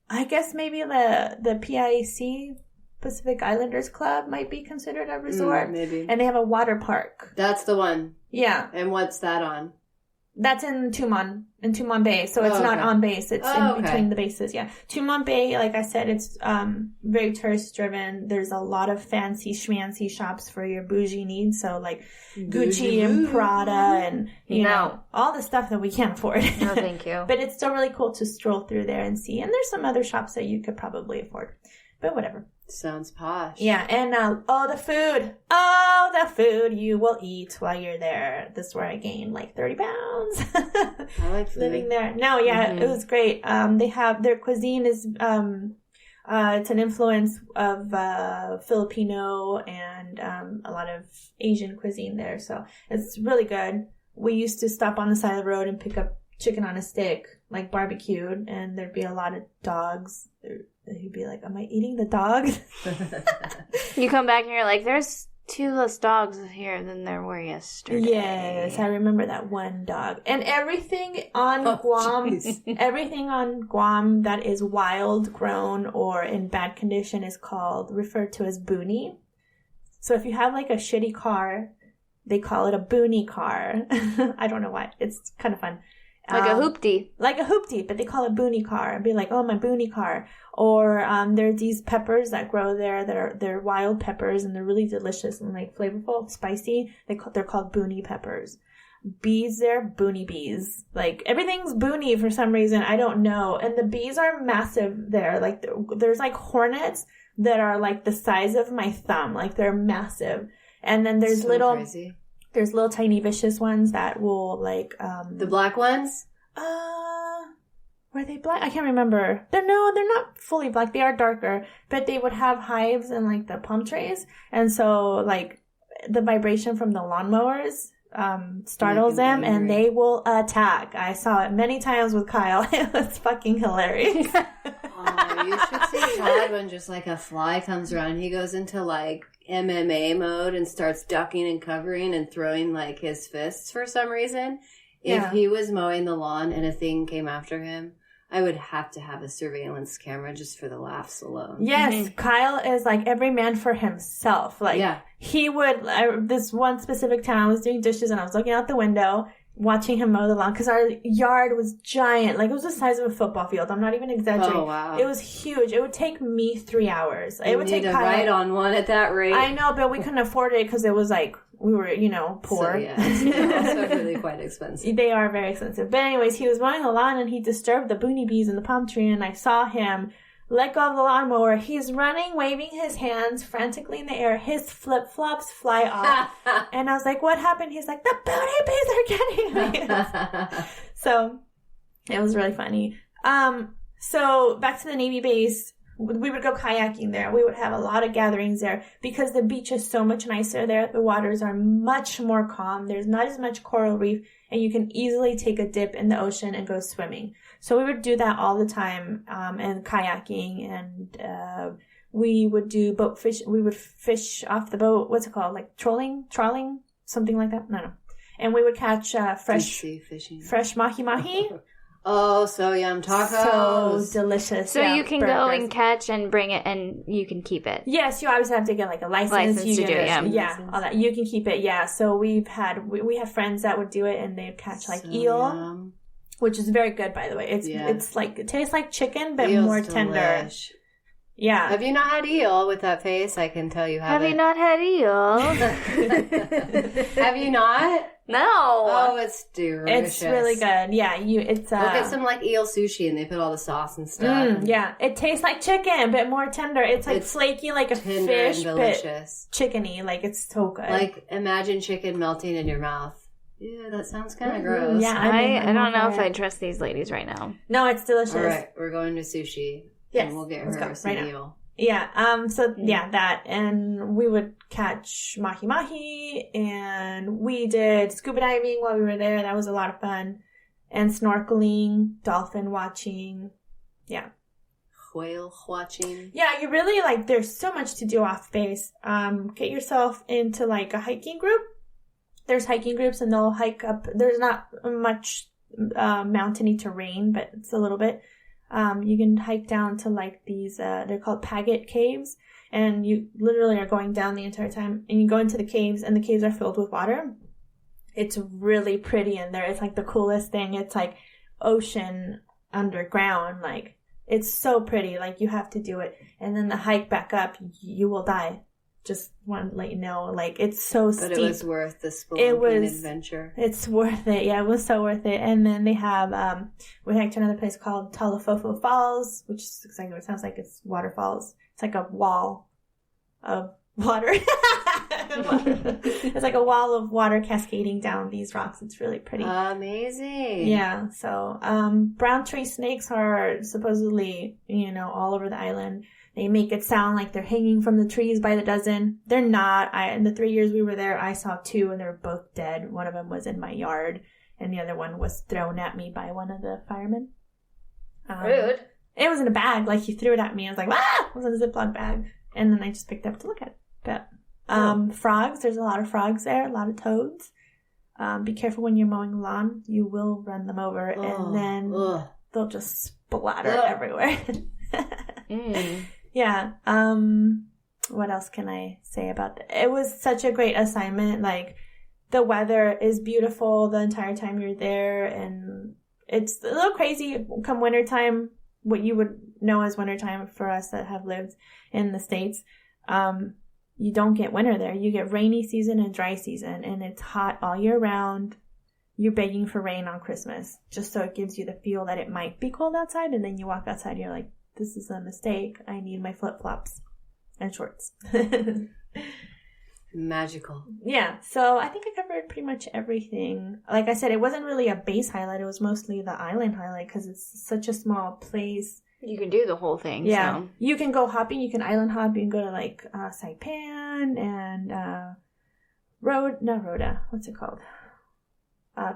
I guess maybe the PIC, Pacific Islanders Club, might be considered a resort. Maybe. And they have a water park. That's the one. Yeah. And what's that on? That's in Tumon Bay. So it's not on base. It's in between the bases. Yeah. Tumon Bay, like I said, it's very tourist driven. There's a lot of fancy schmancy shops for your bougie needs. So like Gucci and Prada and, you know, all the stuff that we can't afford. No, thank you. But it's still really cool to stroll through there and see. And there's some other shops that you could probably afford. But whatever. Sounds posh. Yeah, and the food. Oh, the food you will eat while you're there. This is where I gained like 30 pounds. I like food. Living there. No, yeah, It was great. They have, their cuisine is, it's an influence of Filipino and a lot of Asian cuisine there. So it's really good. We used to stop on the side of the road and pick up chicken on a stick, like barbecued, and there'd be a lot of dogs. He'd be like, am I eating the dog? You come back and you're like, there's 2 less dogs here than there were yesterday. Yes, I remember that one dog. And everything on Guam, everything on Guam that is wild grown or in bad condition is referred to as boonie. So if you have like a shitty car, they call it a boonie car. I don't know why. It's kind of fun. Like a hoopty. Like a hoopty, but they call it boonie car. I'd be like, oh, my boonie car. Or there's these peppers that grow there. They're wild peppers, and they're really delicious and like flavorful, spicy. They're called boonie peppers. Bees there, boonie bees. Like everything's boonie for some reason. I don't know. And the bees are massive there. Like there's like hornets that are like the size of my thumb. Like they're massive. And then there's crazy. There's little tiny vicious ones that will like the black ones? Were they black? I can't remember. They're not fully black. They are darker, but they would have hives in like the palm trees. And so like the vibration from the lawnmowers startles them and they will attack. I saw it many times with Kyle. It was fucking hilarious. Oh, you should see Todd when just like a fly comes around. He goes into like MMA mode and starts ducking and covering and throwing like his fists for some reason. If he was mowing the lawn and a thing came after him, I would have to have a surveillance camera just for the laughs alone. Yes, Kyle is like every man for himself. Like he would, this one specific time I was doing dishes and I was looking out the window watching him mow the lawn because our yard was giant. Like it was the size of a football field. I'm not even exaggerating. Oh, wow. It was huge. It would take me 3 hours. It would take Kyle. Ride on one at that rate. I know, but we couldn't afford it because it was like, we were, poor. So, it's also really quite expensive. They are very expensive. But anyways, he was mowing the lawn and he disturbed the boonie bees in the palm tree and I saw him let go of the lawnmower. He's running, waving his hands frantically in the air. His flip-flops fly off. And I was like, what happened? He's like, the boonie bees are getting me. So it was really funny. So back to the Navy base. We would go kayaking there. We would have a lot of gatherings there because the beach is so much nicer there. The waters are much more calm. There's not as much coral reef, and you can easily take a dip in the ocean and go swimming. So we would do that all the time, and kayaking, and we would do boat fish. We would fish off the boat. What's it called? Like trawling, something like that. No. And we would catch fresh mahi-mahi. Oh, so yum. Tacos. So delicious. So you can go and catch and bring it and you can keep it. Yes, you obviously have to get like a license to do it, yeah, all that. You can keep it, yeah. So we have friends that would do it and they'd catch like eel, which is very good, by the way. It's like, it tastes like chicken, but Eel's more tender. Yeah. Have you not had eel with that face? I can tell you haven't. Have you not had eel? Have you not? No. Oh, it's delicious. It's really good. Yeah, we'll get some like eel sushi and they put all the sauce and stuff. Yeah, it tastes like chicken, but more tender. It's like flaky like a fish, and delicious. But chickeny. Like it's so good. Like imagine chicken melting in your mouth. Yeah, that sounds kind of gross. Yeah, I don't know if I trust these ladies right now. No, it's delicious. All right, we're going to sushi. Yes, and we'll get her some eel. Yeah, that, and we would catch mahi-mahi, and we did scuba diving while we were there. That was a lot of fun. And snorkeling, dolphin watching, yeah. Whale watching. Yeah, you really, like, there's so much to do off base. Get yourself into, like, a hiking group. There's hiking groups, and they'll hike up. There's not much mountainy terrain, but it's a little bit. You can hike down to like these, they're called Paget caves, and you literally are going down the entire time, and you go into the caves, and the caves are filled with water. It's really pretty in there. It's like the coolest thing. It's like ocean underground. Like it's so pretty. Like you have to do it. And then the hike back up, you will die. Just want to let you know, like, it's so steep. But it was worth the spelunking adventure. It's worth it. Yeah, it was so worth it. And then they have, we hiked to another place called Talafofo Falls, which is exactly what it sounds like. It's waterfalls. It's like a wall of water. It's like a wall of water cascading down these rocks. It's really pretty. Amazing. Yeah. So, brown tree snakes are supposedly, all over the island. They make it sound like they're hanging from the trees by the dozen. They're not. In the 3 years we were there, I saw 2 and they were both dead. One of them was in my yard and the other one was thrown at me by one of the firemen. Rude. It was in a bag. Like he threw it at me. I was like, ah! It was in a Ziploc bag. And then I just picked it up to look at it. But frogs, there's a lot of frogs there, a lot of toads. Be careful when you're mowing the lawn. You will run them over and then they'll just splatter everywhere. Yeah. What else can I say about that? It was such a great assignment. Like, the weather is beautiful the entire time you're there, and it's a little crazy come wintertime, what you would know as wintertime for us that have lived in the States. You don't get winter there. You get rainy season and dry season, and it's hot all year round. You're begging for rain on Christmas, just so it gives you the feel that it might be cold outside, and then you walk outside, you're like, this is a mistake. I need my flip-flops and shorts. Magical. Yeah, so I think I covered pretty much everything. Like I said, it wasn't really a base highlight. It was mostly the island highlight because it's such a small place. You can do the whole thing. Yeah. So. You can go hopping. You can island hop. You can go to like Saipan and not Rhoda. What's it called?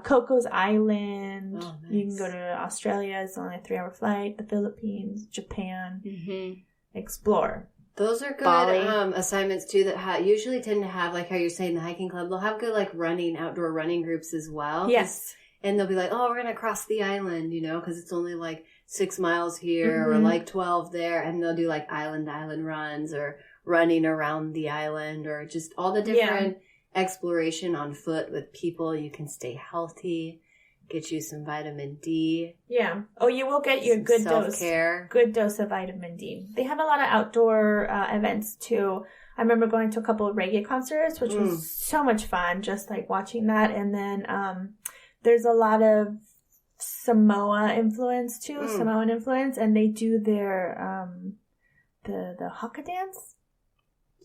Coco's Island. Oh, nice. You can go to Australia. It's only a 3-hour flight. The Philippines, Japan. Mm-hmm. Explore. Those are good Bali. assignments too that usually tend to have, like how you're saying, the hiking club. They'll have good like outdoor running groups as well. Yes. And they'll be like, oh, we're going to cross the island, because it's only like 6 miles here or like 12 there. And they'll do like island runs or running around the island or just all the different exploration on foot with people. You can stay healthy, get you some vitamin D. Yeah. Oh, you will get your good self-care. Good dose of vitamin D. They have a lot of outdoor events too. I remember going to a couple of reggae concerts, which was so much fun, just like watching that. And then there's a lot of Samoan influence, and they do their the haka dance.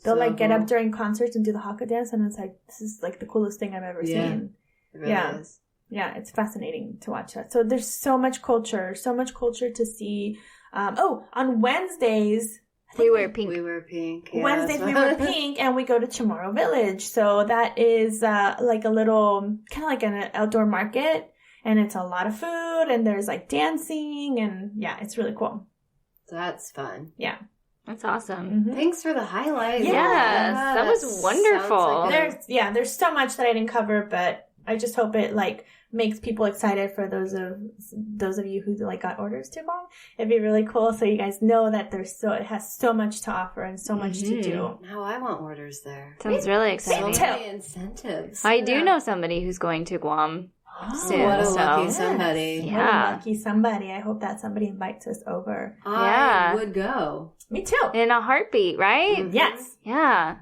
They'll like get up during concerts and do the haka dance, and it's like, this is like the coolest thing I've ever seen. It really is. Yeah, it's fascinating to watch that. So there's so much culture to see. On Wednesdays, We wear pink. We wear pink. Yeah, Wednesdays we wear pink, and we go to Chamorro Village. So that is like a little, kind of like an outdoor market, and it's a lot of food, and there's like dancing, and yeah, it's really cool. That's fun. Yeah. That's awesome. Mm-hmm. Thanks for the highlights. Yes, that was wonderful. Like there's so much that I didn't cover, but I just hope it like makes people excited for those of you who like got orders to Guam. It'd be really cool, so you guys know that it has so much to offer and so much to do. Now I want orders there. Sounds really exciting. So many incentives. I do know somebody who's going to Guam soon. What a so. lucky somebody. Yeah. What a lucky somebody. I hope that somebody invites us over. I would go. Me too. In a heartbeat, right? Mm-hmm. Yes. Yeah.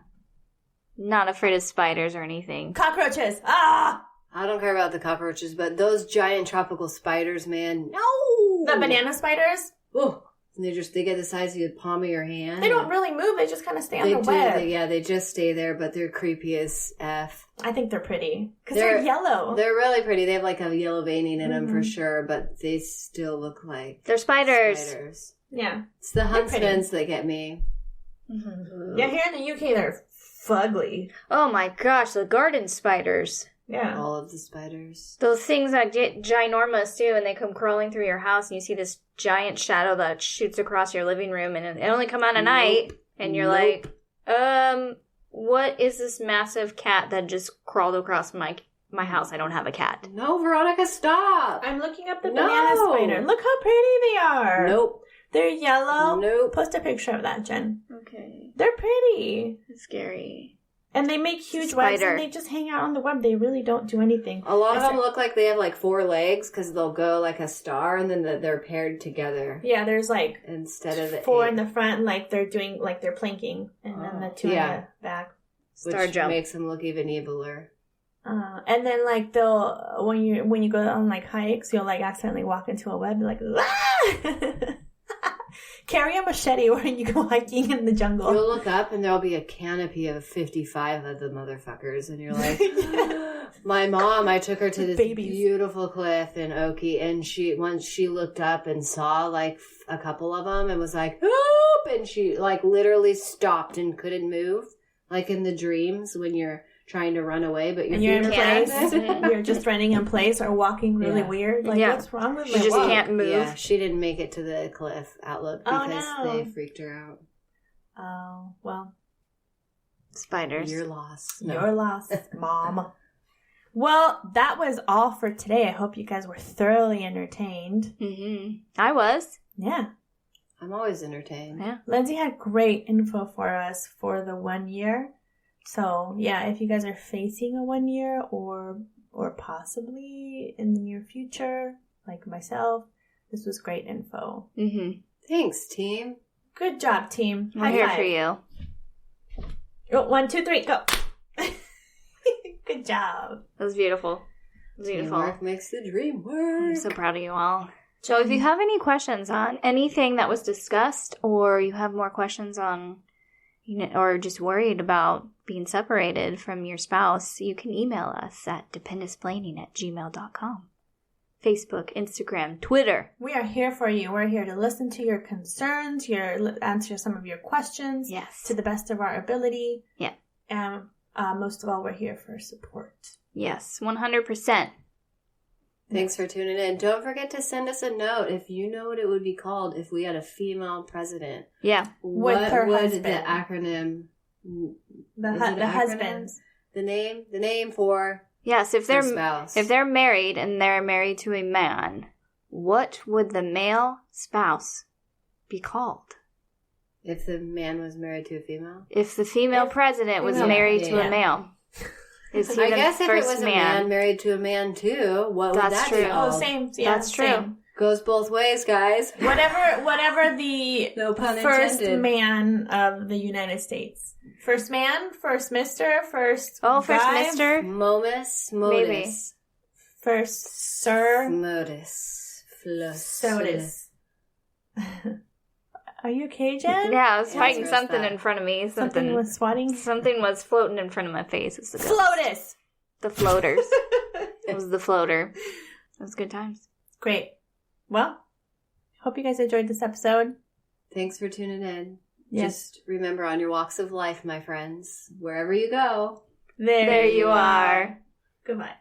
Not afraid of spiders or anything. Cockroaches. Ah! I don't care about the cockroaches, but those giant tropical spiders, man. No! The banana spiders? Oh, they get the size of the palm of your hand. They don't really move. They just kind of stay on the web. They just stay there, but they're creepy as F. I think they're pretty. Because they're yellow. They're really pretty. They have like a yellow veining in them for sure, but they still look like They're spiders. Yeah. It's the huntsmans that get me. Mm-hmm. Yeah, here in the UK, they're fugly. Oh my gosh, the garden spiders. Yeah. All of the spiders. Those things that get ginormous too, and they come crawling through your house, and you see this giant shadow that shoots across your living room, and it only come out at night, and you're like, what is this massive cat that just crawled across my house? I don't have a cat. No, Veronica, stop. I'm looking up the banana spider. Look how pretty they are. Nope. They're yellow. Nope. Post a picture of that, Jen. Okay. They're pretty. It's scary. And they make huge webs, and they just hang out on the web. They really don't do anything. A lot of them look like they have like 4 legs because they'll go like a star, and then they're paired together. Yeah, there's like instead of the 4 8. in the front, like they're doing like they're planking, and then the 2 in the back. Star Which jump makes them look even eviler. And then like they'll when you go on like hikes, you'll like accidentally walk into a web, like ah! Carry a machete when you go hiking in the jungle. You'll look up and there'll be a canopy of 55 of the motherfuckers, and you're like, my mom, I took her to this beautiful cliff in Oki, and once she looked up and saw like a couple of them and was like, "Oop!" and she like literally stopped and couldn't move, like in the dreams when you're trying to run away, but you're in place. You're just running in place or walking really weird. Like, what's wrong with me? She just can't move. Yeah, she didn't make it to the cliff outlook because they freaked her out. Oh, well. Spiders. You're lost. No. You're lost, Mom. Well, that was all for today. I hope you guys were thoroughly entertained. Mm-hmm. I was. Yeah. I'm always entertained. Yeah. Lindsay had great info for us for the 1 year. So, yeah, if you guys are facing a 1 year or possibly in the near future, like myself. This was great info. Mm-hmm. Thanks, team. Good job, team. I'm here for you. Oh, 1, 2, 3, go. Good job. That was beautiful. Beautiful. Teamwork makes the dream work. I'm so proud of you all. So if you have any questions on anything that was discussed, or you have more questions on, or just worried about being separated from your spouse, you can email us at dependisplaining@gmail.com. Facebook, Instagram, Twitter. We are here for you. We're here to listen to your concerns, answer some of your questions. Yes. To the best of our ability. Yeah. And most of all, we're here for support. Yes, 100%. Thanks for tuning in. Don't forget to send us a note if you know what it would be called if we had a female president. Yeah. With her would husband. the acronym? The husbands. The name for Yes, if their spouse. If they're married and they're married to a man, what would the male spouse be called? If the man was married to a female? If the female president was married to a male. Is he I the guess if it first was a man married to a man too, what would that be called? Oh, same. Yeah, That's true. Same. Goes both ways, guys. Whatever the No pun first intended. man of the United States. First man, first mister, first first guy, mister? Modus. Maybe. first sir, Modus. Sodus. Are you okay, Jen? Yeah, I was Yeah, fighting it's real something bad. in front of me. Something was swatting. Something was floating in front of my face. It's the ghost. Floatus. The floaters. It was the floater. It was good times. Great. Well, hope you guys enjoyed this episode. Thanks for tuning in. Yes. Just remember, on your walks of life, my friends, wherever you go, There There you are. Goodbye.